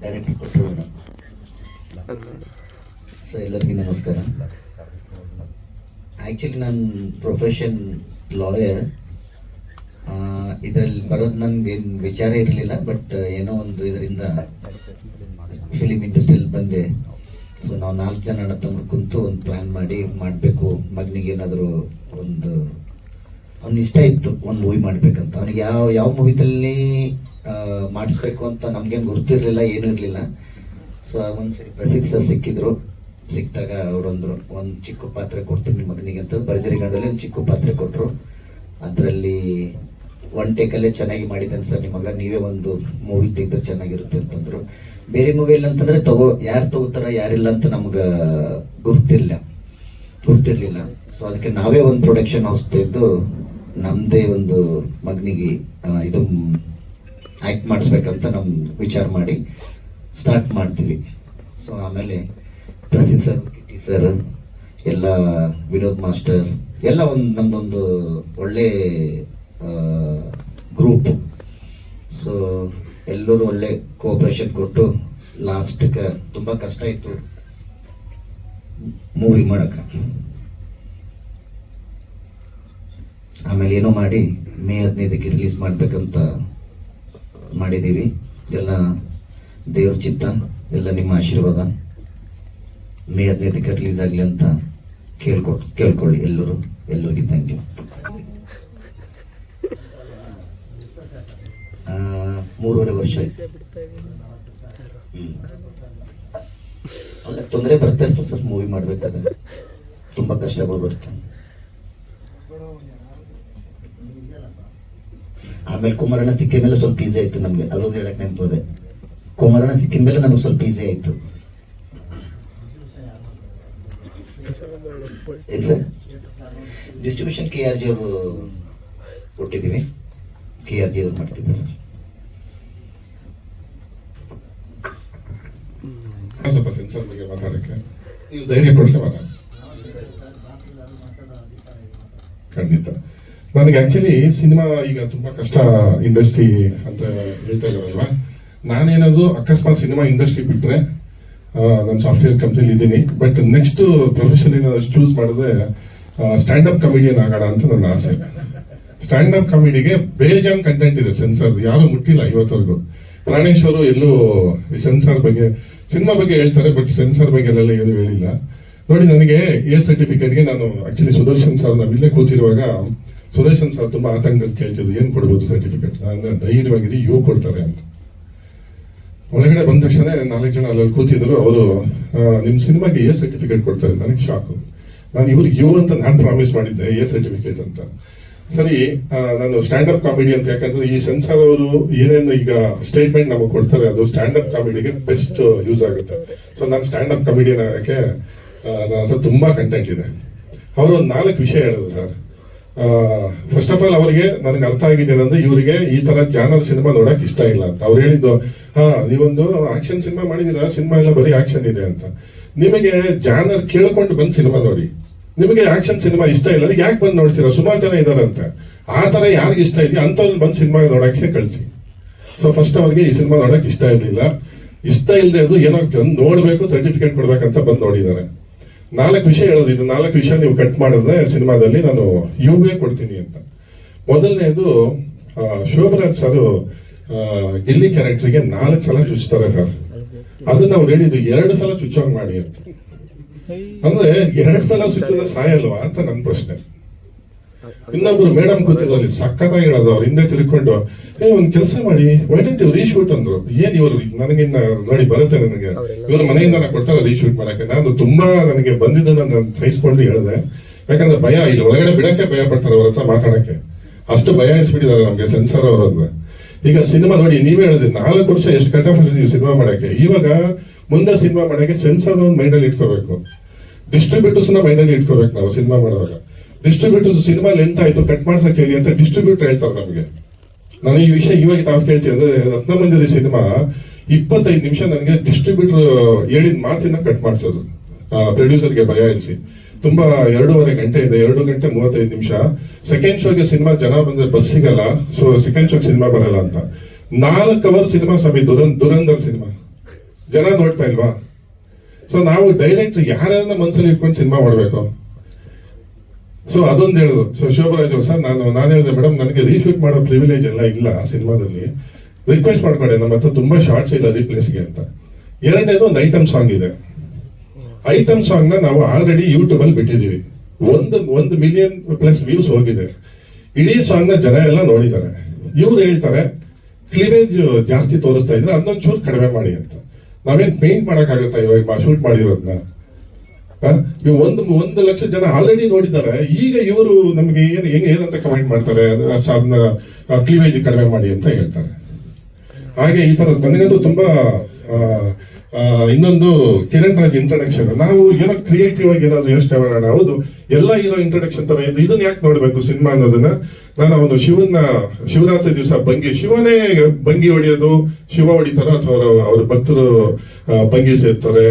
Direct ಕೊಟ್ಟರು. ಸೊ ಎಲ್ಲರಿಗೂ ನಮಸ್ಕಾರ. ಆ್ಯಕ್ಚುಲಿ ನನ್ನ ಪ್ರೊಫೆಷನ್ ಲಾಯರ್. ಇದರಲ್ಲಿ ಬರೋದು ನನಗೇನು ವಿಚಾರ ಇರಲಿಲ್ಲ, ಬಟ್ ಏನೋ ಒಂದು ಇದರಿಂದ ಫಿಲಿಮ್ ಇಂಡಸ್ಟ್ರಿಯಲ್ಲಿ ಬಂದೆ. ಸೊ ನಾವು 4 ಜನ ಅಣ್ಣ ತಮ್ಮ ಕುಂತು ಒಂದು ಪ್ಲ್ಯಾನ್ ಮಾಡಿ ಮಾಡಬೇಕು. ಮಗನಿಗೆ ಏನಾದರೂ ಒಂದು ಇಷ್ಟ ಇತ್ತು, ಒಂದು ಮೂವಿ ಮಾಡಬೇಕಂತ. ಅವನಿಗೆ ಯಾವ ಮೂವಿದಲ್ಲಿ ಮಾಡಿಸ್ಬೇಕು ಅಂತ ನಮಗೇನು ಗೊತ್ತಿರಲಿಲ್ಲ, ಏನೂ ಇರಲಿಲ್ಲ. ಸೊ ಒಂದ್ಸರಿ ಪ್ರಸಿದ್ಧ ಸರ್ ಸಿಕ್ಕಿದಾಗ ಅವರೊಂದರು ಒಂದು ಚಿಕ್ಕ ಪಾತ್ರೆ ಕೊಡ್ತೀನಿ ಮಗನಿಗೆ ಅಂತ ಭರ್ಜರಿ ಗಂಡಲ್ಲಿ ಒಂದು ಚಿಕ್ಕ ಪಾತ್ರೆ ಕೊಟ್ಟರು. ಅದರಲ್ಲಿ 1 ಟೇಕಲ್ಲೇ ಚೆನ್ನಾಗಿ ಮಾಡಿದ್ದಾನೆ ಸರ್ ನಿಮ್ಮ ಮಗ, ನೀವೇ ಒಂದು ಮೂವಿ ತೆಗೆದ್ರೆ ಚೆನ್ನಾಗಿರುತ್ತೆ ಅಂತಂದರು. ಬೇರೆ ಮೂವಿಯಲ್ಲಿ ಅಂತಂದರೆ ಯಾರು ತಗೋತಾರ ಯಾರಿಲ್ಲ ಅಂತ ನಮ್ಗೆ ಗುರ್ತಿರ್ಲಿಲ್ಲ. ಸೊ ಅದಕ್ಕೆ ನಾವೇ ಒಂದು ಪ್ರೊಡಕ್ಷನ್ ಹೌಸ್ ತೆಗೆದು ನಮ್ಮದೇ ಒಂದು ಮಗನಿಗೆ ಇದು ಆ್ಯಕ್ಟ್ ಮಾಡಿಸ್ಬೇಕಂತ ವಿಚಾರ ಮಾಡಿ ಸ್ಟಾರ್ಟ್ ಮಾಡ್ತೀವಿ. ಸೊ ಆಮೇಲೆ ಪ್ರಸಿದ್ಧ ಸರ್, ಕಿಟಿ ಸರ್, ಎಲ್ಲ ವಿನೋದ್ ಮಾಸ್ಟರ್ ಎಲ್ಲ ನಮ್ದೊಂದು ಒಳ್ಳೆ ಗ್ರೂಪ್. ಸೊ ಎಲ್ಲರೂ ಒಳ್ಳೆ ಕೋಆಪರೇಷನ್ ಕೊಟ್ಟು ಲಾಸ್ಟ್ಗೆ ತುಂಬ ಕಷ್ಟ ಇತ್ತು ಮೂವಿ ಮಾಡಕ್ಕೆ. ಆಮೇಲೆ ಏನೋ ಮಾಡಿ ಮೇ 15ಕ್ಕೆ ರಿಲೀಸ್ ಮಾಡ್ಬೇಕಂತ ಮಾಡಿದ್ದೀವಿ. ಎಲ್ಲ ದೇವ್ರ ಚಿತ್ತ, ಎಲ್ಲ ನಿಮ್ಮ ಆಶೀರ್ವಾದ. ಮೇ 15ಕ್ಕೆ ರಿಲೀಸ್ ಆಗಲಿ ಅಂತ ಕೇಳ್ಕೊಳ್ಳಿ ಎಲ್ಲರಿಗೂ ಥ್ಯಾಂಕ್ ಯು. 3.5 ವರ್ಷ ಆಯ್ತು. ಅಲ್ಲ, ತೊಂದರೆ ಬರ್ತಾ ಇರ್ತದೆ ಸರ್ ಮೂವಿ ಮಾಡ್ಬೇಕಾದ್ರೆ, ತುಂಬಾ ಕಷ್ಟಗಳು ಬರ್ತವೆ. ಆಮೇಲೆ ಕುಮಾರಣ್ಣ ಸಿಕ್ಕಿದ ಮೇಲೆ ಸ್ವಲ್ಪ ಈಸಿ ಆಯ್ತು ನಮ್ಗೆ, ಅದೊಂದು ಹೇಳಕ್ ನೆನಪಿದೆ. ಕುಮಾರಣ್ಣ ಸಿಕ್ಕಿದ ಮೇಲೆ ನಮ್ಗೆ ಸ್ವಲ್ಪ ಈಸಿ ಆಯ್ತು. ಏನ್ ಸರ್, ಡಿಸ್ಟ್ರಿಬ್ಯೂಷನ್ KRG ಅವರು ಕೊಟ್ಟಿದ್ದೀವಿ, KRG ಅವರು ಮಾಡ್ತಿದ್ದೆ ಸರ್. ಸ್ವಲ್ಪ ಸೆನ್ಸರ್ ಬಗ್ಗೆ ಮಾತಾಡಕ್ಕೆ ನೀವು ಧೈರ್ಯ ಕೊಟ್ಟರೆ ಮಾತಾಡ. ಖಂಡಿತ. ನನಗೆ ಆಕ್ಚುಲಿ ಸಿನಿಮಾ ಈಗ ತುಂಬಾ ಕಷ್ಟ ಇಂಡಸ್ಟ್ರಿ ಅಂತ ಹೇಳ್ತಾ ಇದ್ದಾರಲ್ವಾ, ನಾನೇನಾದ್ರು ಅಕಸ್ಮಾತ್ ಸಿನಿಮಾ ಇಂಡಸ್ಟ್ರಿ ಬಿಟ್ರೆ ನಾನು ಸಾಫ್ಟ್ವೇರ್ ಕಂಪ್ನಿಲಿ ಇದ್ದೀನಿ, ಬಟ್ ನೆಕ್ಸ್ಟ್ ಪ್ರೊಫೆಷನ್ ಏನಾದ್ರು ಚೂಸ್ ಮಾಡಿದ್ರೆ ಸ್ಟ್ಯಾಂಡ್ ಅಪ್ ಕಾಮಿಡಿಯನ್ ಆಗೋಣ ಅಂತ ನನ್ನ ಆಸೆ. ಸ್ಟ್ಯಾಂಡ್ ಅಪ್ ಕಾಮಿಡಿಗೆ ಬೇಜಾನ್ ಕಂಟೆಂಟ್ ಇದೆ, ಸೆನ್ಸರ್ ಯಾರು ಮುಟ್ಟಿಲ್ಲ ಇವತ್ತವರೆಗೂ. ಪ್ರಾಣೇಶ್ ಅವರು ಎಲ್ಲೂ ಸೆನ್ಸಾರ್ ಬಗ್ಗೆ ಸಿನಿಮಾ ಬಗ್ಗೆ ಹೇಳ್ತಾರೆ, ಬಟ್ ಸೆನ್ಸಾರ್ ಬಗ್ಗೆ ಎಲ್ಲ ಏನು ಹೇಳಿಲ್ಲ. ನೋಡಿ, ನನಗೆ A ಸರ್ಟಿಫಿಕೇಟ್ಗೆ ನಾನು ಆಕ್ಚುಲಿ ಸುದರ್ಶನ್ ಸರ್ ನಾವಿಲ್ಲೇ ಕೂತಿರುವಾಗ ಸುದರ್ಶನ್ ಸರ್ ತುಂಬಾ ಆತಂಕದಲ್ಲಿ ಕೇಳ್ತಿದ್ರು, ಏನ್ ಕೊಡ್ಬೋದು ಸರ್ಟಿಫಿಕೇಟ್. ನಾನು ಧೈರ್ಯವಾಗಿರಿ, ಕೊಡ್ತಾರೆ ಅಂತ. ಒಳಗಡೆ ಬಂದ ತಕ್ಷಣ 4 ಜನ ಅಲ್ಲಿ ಕೂತಿದ್ರು. ಅವರು ನಿಮ್ ಸಿನಿಮಾಗೆ A ಸರ್ಟಿಫಿಕೇಟ್ ಕೊಡ್ತಾರೆ. ನನಗೆ ಶಾಕು. ನಾನು ಇವ್ರಿಗೆ ಅಂತ ನಾನು ಪ್ರಾಮಿಸ್ ಮಾಡಿದ್ದೆ A ಸರ್ಟಿಫಿಕೇಟ್ ಅಂತ. ಸರಿ, ನಾನು ಸ್ಟ್ಯಾಂಡ್ ಅಪ್ ಕಾಮಿಡಿ ಅಂತ, ಯಾಕಂದ್ರೆ ಈ ಸೆನ್ಸಾರ್ ಅವರು ಏನೇನು ಈಗ ಸ್ಟೇಟ್ಮೆಂಟ್ ನಮಗೆ ಕೊಡ್ತಾರೆ ಅದು ಸ್ಟ್ಯಾಂಡ್ ಅಪ್ ಕಾಮಿಡಿಗೆ ಬೆಸ್ಟ್ ಯೂಸ್ ಆಗುತ್ತೆ. ಸೊ ನಾನು ಸ್ಟ್ಯಾಂಡ್ ಅಪ್ ಕಾಮಿಡಿಯನ್ ಆಗಕ್ಕೆ ನನ್ನ ಹತ್ರ ತುಂಬಾ ಕಂಟೆಂಟ್ ಇದೆ. ಅವರು ಒಂದು 4 ವಿಷಯ ಹೇಳಿದ್ರು ಸರ್. ಫಸ್ಟ್ ಆಫ್ ಆಲ್ ಅವರಿಗೆ ನನಗೆ ಅರ್ಥ ಆಗಿದೆ ಅಂದ್ರೆ ಇವರಿಗೆ ಈ ತರ ಜಾನರ್ ಸಿನಿಮಾ ನೋಡಕ್ ಇಷ್ಟ ಇಲ್ಲ ಅಂತ. ಅವ್ರು ಹೇಳಿದ್ದು, ನೀವೊಂದು ಆಕ್ಷನ್ ಸಿನಿಮಾ ಮಾಡಿದೀರಾ, ಸಿನಿಮಾ ಎಲ್ಲ ಬರೀ ಆಕ್ಷನ್ ಇದೆ ಅಂತ. ನಿಮಗೆ ಜಾನರ್ ಕೇಳ್ಕೊಂಡು ಬಂದು ಸಿನಿಮಾ ನೋಡಿ. ನಿಮಗೆ ಆಕ್ಷನ್ ಸಿನಿಮಾ ಇಷ್ಟ ಇಲ್ಲ, ಯಾಕೆ ಬಂದು ನೋಡ್ತೀರಾ? ಸುಮಾರು ಜನ ಇದಾರಂತೆ. ಆ ತರ ಯಾರಿಗೆ ಇಷ್ಟ ಇದೆಯಾ ಅಂತವ್ರು ಬಂದು ಸಿನಿಮಾ ನೋಡಕ್ಕೆ ಕಳಿಸಿ. ಸೊ ಫಸ್ಟ್ ಅವ್ರಿಗೆ ಈ ಸಿನಿಮಾ ನೋಡಕ್ ಇಷ್ಟ ಇರ್ಲಿಲ್ಲ. ಇಷ್ಟ ಇಲ್ಲದೆ ಅದು ಏನೋ ನೋಡ್ಬೇಕು, ಸರ್ಟಿಫಿಕೇಟ್ ಕೊಡ್ಬೇಕಂತ ಬಂದು ನೋಡಿದ್ದಾರೆ. 4 ವಿಷಯ ಹೇಳೋದು. ಇದು 4 ವಿಷಯ ನೀವು ಕಟ್ ಮಾಡಿದ್ರೆ ಸಿನಿಮಾದಲ್ಲಿ ನಾನು UA ಕೊಡ್ತೀನಿ ಅಂತ. ಮೊದಲನೇದು, ಶೋಭರಾಜ್ ಸರ್ ಗಿಲ್ಲಿ ಕ್ಯಾರೆಕ್ಟರ್ಗೆ 4 ಸಲ ಚುಚ್ತಾರೆ ಸರ್. ಅದನ್ನ ಅವ್ರು ಹೇಳಿದ್ದು 2 ಸಲ ಚುಚ್ಚೋಂಗ್ ಮಾಡಿ ಅಂತ. ಅಂದ್ರೆ 2 ಸಲ ಚುಚ್ಚಿದ್ರೆ ಸಾಯಲ್ವಾ ಅಂತ ನನ್ನ ಪ್ರಶ್ನೆ. ಇನ್ನೊಬ್ರು ಮೇಡಮ್ ಕೂತಿದ್ರು ಅಲ್ಲಿ, ಸಖತ್ತಾಗಿ ಹೇಳೋದು. ಅವ್ರ ಹಿಂದೆ ತಿಳ್ಕೊಂಡು, ಒಂದ್ ಕೆಲಸ ಮಾಡಿ, ವೈ ಡೋಂಟ್ ಯು ರೀಶೂಟ್ ಅಂದ್ರು. ಏನ್ ಇವರು ನನಗಿನ್ನ ನೋಡಿ ಬರುತ್ತೆ, ನನಗೆ ಇವ್ರ ಮನೆಯಿಂದ ಕೊಡ್ತಾರೆ ರೀಶೂಟ್ ಮಾಡಕ್ಕೆ. ನಾನು ತುಂಬಾ ನನಗೆ ಬಂದಿದ್ದನ್ನ ನಾನು ಸಹಿಸ್ಕೊಂಡು ಹೇಳಿದೆ. ಯಾಕಂದ್ರೆ ಭಯ, ಇಲ್ಲಿ ಒಳಗಡೆ ಬಿಡಕ್ಕೆ ಭಯ ಪಡ್ತಾರೆ ಅವ್ರ ಹತ್ರ ಮಾತಾಡಕ್ಕೆ. ಅಷ್ಟು ಭಯ ಇಳಿಸ್ಬಿಟ್ಟಿದ್ದಾರೆ ನಮ್ಗೆ ಸೆನ್ಸಾರ್ ಅವರಂದ್ರೆ. ಈಗ ಸಿನಿಮಾ ನೋಡಿ, ನೀವೇ ಹೇಳಿದ್ರಿ 4 ವರ್ಷ ಎಷ್ಟು ಕಷ್ಟಪಡ್ತೀವಿ ಸಿನಿಮಾ ಮಾಡಕ್ಕೆ. ಇವಾಗ ಮುಂದೆ ಸಿನಿಮಾ ಮಾಡಕ್ಕೆ ಸೆನ್ಸಾರ್ ಮೈಂಡ್ ಅಲ್ಲಿ ಇಟ್ಕೋಬೇಕು, ಡಿಸ್ಟ್ರಿಬ್ಯೂಟರ್ಸ್ ಮೈಂಡ್ ಅಲ್ಲಿ ಇಟ್ಕೋಬೇಕು. ನಾವು ಸಿನಿಮಾ ಮಾಡುವಾಗ ಡಿಸ್ಟ್ರಿಬ್ಯೂಟರ್ಸ್ ಸಿನಿಮಾ ಲೆಂತ್ ಆಯ್ತು, ಕಟ್ ಮಾಡ್ಸಕ್ ಹೇಳಿ ಅಂತ ಡಿಸ್ಟ್ರಿಬ್ಯೂಟರ್ ಹೇಳ್ತಾರೆ ನಮಗೆ. ನಾನು ಈ ವಿಷಯ ಇವಾಗ ತಾವು ಕೇಳ್ತೀನಿ ಅಂದ್ರೆ, ರತ್ನಮಂಜರಿ ಸಿನಿಮಾ 25 ನಿಮಿಷ ನನಗೆ ಡಿಸ್ಟ್ರಿಬ್ಯೂಟರ್ ಹೇಳಿದ ಮಾತಿನ ಕಟ್ ಮಾಡಿಸೋದು, ಪ್ರೊಡ್ಯೂಸರ್ಗೆ ಭಯ ಇರಿಸಿ. ತುಂಬಾ 2.5 ಗಂಟೆ ಇದೆ, 2 ಗಂಟೆ 35 ನಿಮಿಷ. ಸೆಕೆಂಡ್ ಶೋಗೆ ಸಿನಿಮಾ ಜನ ಬಂದ್ರೆ ಬಸ್ ಸಿಗಲ್ಲ, ಸೊ ಸೆಕೆಂಡ್ ಶೋಗೆ ಸಿನಿಮಾ ಬರಲ್ಲ ಅಂತ. 4 ಅವರ್ ಸಿನಿಮಾ ಸ್ವಾಮಿ, ದುರಂಧರ್ ಸಿನಿಮಾ. ಜನ ನೋಡ್ತಾ ಇಲ್ವಾ? ಸೊ ನಾವು ಡೈರೆಕ್ಟ್ ಯಾರನ್ನ ಮನಸ್ಸಲ್ಲಿ ಇಟ್ಕೊಂಡು ಸಿನಿಮಾ ಮಾಡಬೇಕು. ಸೊ ಅದೊಂದು ಹೇಳಿದ್ರು. ಸೊ ಶೋಭರಾಜ್ ಸರ್, ನಾನು ಹೇಳಿದೆ, ಮೇಡಮ್ ನನಗೆ ರೀಶೂಟ್ ಮಾಡೋ ಪ್ರಿವಿಲೇಜ್ ಎಲ್ಲ ಇಲ್ಲ ಸಿನಿಮಾದಲ್ಲಿ, ರಿಕ್ವೆಸ್ಟ್ ಮಾಡ್ಕೊಂಡೆ ನಮ್ಮ ಹತ್ರ ತುಂಬಾ ಶಾರ್ಟ್ಸ್ ಇಲ್ಲ ರೀಪ್ಲೇಸ್ಗೆ ಅಂತ. 2ನೇದು ಒಂದು ಐಟಮ್ ಸಾಂಗ್ ಇದೆ. ಐಟಮ್ ಸಾಂಗ್ ನ ನಾವು ಆಲ್ರೆಡಿ ಯೂಟ್ಯೂಬ್ ಅಲ್ಲಿ ಬಿಟ್ಟಿದೀವಿ. 1 ಮಿಲಿಯನ್ ಪ್ಲಸ್ ವ್ಯೂಸ್ ಹೋಗಿದೆ. ಇಡೀ ಸಾಂಗ್ ನ ಜನ ಎಲ್ಲ ನೋಡಿದ್ದಾರೆ. ಇವ್ರು ಹೇಳ್ತಾರೆ ಕ್ಲೀವೇಜ್ ಜಾಸ್ತಿ ತೋರಿಸ್ತಾ ಇದ್ರೆ ಅದನ್ನೊಂದು ಚೂರು ಕಡಿಮೆ ಮಾಡಿ ಅಂತ. ನಾವೇನ್ ಪೇಂಟ್ ಮಾಡಕ್ಕಾಗತ್ತಾ ಇವಾಗ ಶೂಟ್ ಮಾಡಿರೋದನ್ನ? ನೀವು 1 ಲಕ್ಷ ಜನ ಆಲ್ರೆಡಿ ನೋಡಿದ್ದಾರೆ. ಈಗ ಇವರು ನಮ್ಗೆ ಏನಂತ ಕಮೆಂಟ್ ಮಾಡ್ತಾರೆ, ಅದನ್ನ ಕ್ಲೀವೇಜ್ ಕಡಿಮೆ ಮಾಡಿ ಅಂತ ಹೇಳ್ತಾರೆ. ಹಾಗೆ ಈ ತರ ನನಗಂತೂ ತುಂಬಾ ಇನ್ನೊಂದು ಕಿರಣ್ ರಾಜ್ ಇಂಟ್ರಡಕ್ಷನ್. ನಾವು ಏನೋ ಕ್ರಿಯೇಟಿವ್ ಆಗಿ ಏನಾದ್ರು ಯೋಚನೆ ಮಾಡೋಣ. ಹೌದು, ಎಲ್ಲ ಹೀರೋ ಇಂಟ್ರಡಕ್ಷನ್ ತರ ಇದು, ಇದನ್ನ ಯಾಕೆ ನೋಡ್ಬೇಕು ಸಿನಿಮಾ ಅನ್ನೋದನ್ನ. ನಾನು ಅವನು ಶಿವರಾತ್ರಿ ದಿವಸ ಶಿವನೇ ಬಂಗಿ ಹೊಡೆಯೋದು, ಶಿವ ಹೊಡಿತಾರೋ ಅಥವಾ ಅವ್ರ ಭಕ್ತರು ಬಂಗಿ ಸೇರ್ತಾರೆ.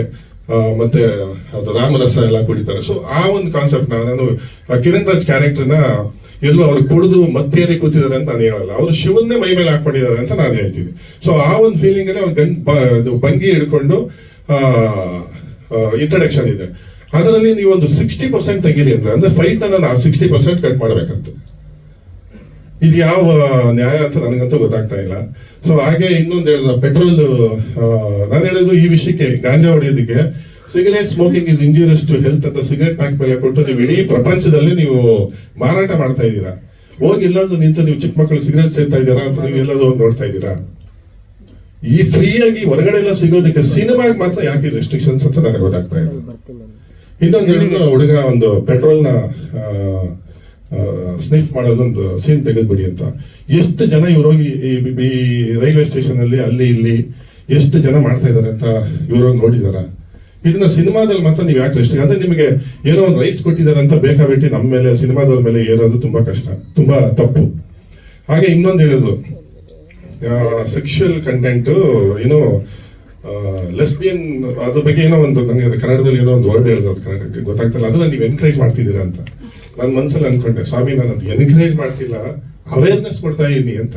ಮತ್ತೆ ಅದು ರಾಮರಸ ಎಲ್ಲ ಕುಡಿತಾರೆ. ಸೊ ಆ ಒಂದು ಕಾನ್ಸೆಪ್ಟ್ ನಾನು ಕಿರಣ್ ರಾಜ್ ಕ್ಯಾರೆಕ್ಟರ್ನ ಎಲ್ಲೋ ಅವ್ರು ಕುಡಿದು ಮತ್ತೇರಿ ಕೂತಿದ್ದಾರೆ ಅಂತ ನಾನು ಹೇಳಲ್ಲ, ಅವರು ಶಿವನ್ನೇ ಮೈ ಮೇಲೆ ಹಾಕೊಂಡಿದ್ದಾರೆ ಅಂತ ನಾನು ಹೇಳ್ತೀನಿ. ಸೊ ಆ ಒಂದು ಫೀಲಿಂಗ್ ಅಲ್ಲಿ ಅವ್ರು ಭಂಗಿ ಹಿಡ್ಕೊಂಡು ಇಂಟ್ರಡಕ್ಷನ್ ಇದೆ. ಅದರಲ್ಲಿ ನೀವು ಒಂದು 60% ತೆಗೀರಿ ಅಂದ್ರೆ ಫೈಟ್ ಅನ್ನ ನಾವು 60% ಕಟ್ ಮಾಡ್ಬೇಕಂತ. ಇದು ಯಾವ ನ್ಯಾಯ ಅಂತ ನನಗಂತೂ ಗೊತ್ತಾಗ್ತಾ ಇಲ್ಲ. ಸೊ ಹಾಗೆ ಇನ್ನೊಂದು ಹೇಳಿದ ಪೆಟ್ರೋಲ್, ನಾನು ಹೇಳೋದು ಈ ವಿಷಯಕ್ಕೆ, ಗಾಂಜಾ ಹೊಡೆಯೋದಕ್ಕೆ cigarette smoking is injurious to health ಅಂತ ಸಿಗರೇಟ್ ಪ್ಯಾಕ್ ಮೇಲೆ ಕೊಟ್ಟು ನೀವು ಇಡೀ ಪ್ರಪಂಚದಲ್ಲಿ ನೀವು ಮಾರಾಟ ಮಾಡ್ತಾ ಇದ್ದೀರಾ. ಹೋಗಿ ಎಲ್ಲಾದ್ರೂ ನಿಂತು ನೀವು ಚಿಕ್ಕ ಮಕ್ಕಳು ಸಿಗರೇಟ್ ಸೇರ್ತಾ ಇದ್ದೀರಾ ಅಂತ ನೀವು ಎಲ್ಲಾದ್ರೂ ಹೋಗಿ ನೋಡ್ತಾ ಇದ್ದೀರಾ? ಈ ಫ್ರೀಯಾಗಿ ಹೊರಗಡೆ ಎಲ್ಲ ಸಿಗೋದಕ್ಕೆ ಸಿನಿಮಾಗೆ ಮಾತ್ರ ಯಾಕೆ ರೆಸ್ಟ್ರಿಕ್ಷನ್ಸ್ ಅಂತ ನನಗೆ ಗೊತ್ತಾಗ್ತಾ ಇಲ್ಲ. ಇನ್ನೊಂದು ಹೇಳಿದ್ರು, ಹುಡುಗ ಒಂದು ಪೆಟ್ರೋಲ್ನ ಸ್ನಿಫ್ ಮಾಡೋದೊಂದು ಸೀನ್ ತೆಗೆದ್ಬಿಡಿ ಅಂತ. ಎಷ್ಟು ಜನ ಇವ್ರು ಹೋಗಿ ಈ ರೈಲ್ವೆ ಸ್ಟೇಷನ್ ಅಲ್ಲಿ ಅಲ್ಲಿ ಇಲ್ಲಿ ಎಷ್ಟು ಜನ ಮಾಡ್ತಾ ಇದಾರೆ ಅಂತ ಇವ್ರು ನೋಡಿದಾರ? ಇದನ್ನ ಸಿನಿಮಾದಲ್ಲಿ ಮಾತ್ರ ನೀವು ಯಾಕೆ ರೆಸ್ಟ್ರಿಕ್ಷನ್ ಅಂದ್ರೆ ನಿಮಗೆ ಏನೋ ಒಂದು ರೈಟ್ಸ್ ಕೊಟ್ಟಿದ್ದಾರೆ ಅಂತ ಬೇಕಾಬಿಟ್ಟು ನಮ್ಮ ಮೇಲೆ ಸಿನಿಮಾದವ್ರ ಮೇಲೆ ಏರೋದು ತುಂಬಾ ಕಷ್ಟ, ತುಂಬಾ ತಪ್ಪು. ಹಾಗೆ ಇನ್ನೊಂದು ಹೇಳಿದ್ರು, ಸೆಕ್ಷುವಲ್ ಕಂಟೆಂಟ್ ಏನೋ ಲೆಸ್ಬಿಯನ್ ಅದ್ರ ಬಗ್ಗೆ ಏನೋ ಒಂದು ನನಗೆ ಕನ್ನಡದಲ್ಲಿ ಏನೋ ಒಂದು ವರ್ಡ್ ಹೇಳಿದ್ರು, ಅದು ಕನ್ನಡಕ್ಕೆ ಗೊತ್ತಾಗ್ತಲ್ಲ, ಅದನ್ನ ನೀವು ಎನ್ಕರೇಜ್ ಮಾಡ್ತಿದ್ದೀರಾ ಅಂತ ನನ್ನ ಮನಸ್ಸಲ್ಲಿ ಅನ್ಕೊಂಡೆ. ಸ್ವಾಮಿ, ನಾನು ಅದು ಎನ್ಕರೇಜ್ ಮಾಡ್ತಿಲ್ಲ, ಅವೇರ್ನೆಸ್ ಕೊಡ್ತಾ ಇದ್ದೀನಿ ಅಂತ.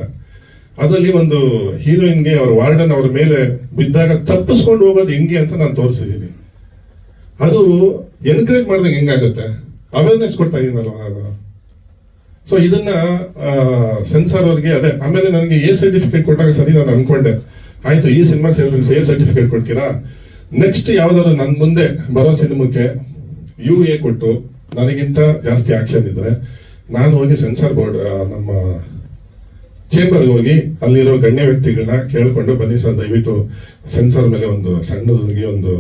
ಅದರಲ್ಲಿ ಒಂದು ಹೀರೋಯಿನ್ಗೆ ಅವ್ರ ವಾರ್ಡನ್ ಅವ್ರ ಮೇಲೆ ಬಿದ್ದಾಗ ತಪ್ಪಿಸ್ಕೊಂಡು ಹೋಗೋದು ಹೆಂಗೆ ಅಂತ ನಾನು ತೋರಿಸಿದ್ದೀನಿ. ಅದು ಎನ್ಕರೇಜ್ ಮಾಡಿದಾಗ ಹೆಂಗಾಗುತ್ತೆ? ಅವೇರ್ನೆಸ್ ಕೊಡ್ತಾ ಇದೀನಲ್ವ ನಾನು. ಸೊ ಇದನ್ನ ಸೆನ್ಸಾರ್ ಅವ್ರಿಗೆ ಅದೇ ಆಮೇಲೆ ನನಗೆ ಎ ಸರ್ಟಿಫಿಕೇಟ್ ಕೊಟ್ಟಾಗ ಸರಿ ನಾನು ಅನ್ಕೊಂಡೆ, ಆಯ್ತು ಈ ಸಿನಿಮಾ ಎ ಸರ್ಟಿಫಿಕೇಟ್ ಕೊಡ್ತೀರಾ, ನೆಕ್ಸ್ಟ್ ಯಾವ್ದಾದ್ರು ನನ್ನ ಮುಂದೆ ಬರೋ ಸಿನಿಮಾಕ್ಕೆ UA ಕೊಟ್ಟು ನನಗಿಂತ ಜಾಸ್ತಿ ಆಕ್ಷನ್ ಇದ್ರೆ ನಾನು ಹೋಗಿ ಸೆನ್ಸಾರ್ ಬೋರ್ಡ್ ನಮ್ಮ ಚೇಂಬರ್ಗೆ ಹೋಗಿ ಅಲ್ಲಿರೋ ಗಣ್ಯ ವ್ಯಕ್ತಿಗಳನ್ನ ಕೇಳ್ಕೊಂಡು, ಬನ್ನಿ ಸರ್ ದಯವಿಟ್ಟು ಸೆನ್ಸಾರ್ ಮೇಲೆ ಒಂದು ಸಣ್ಣದಾಗಿ ಒಂದು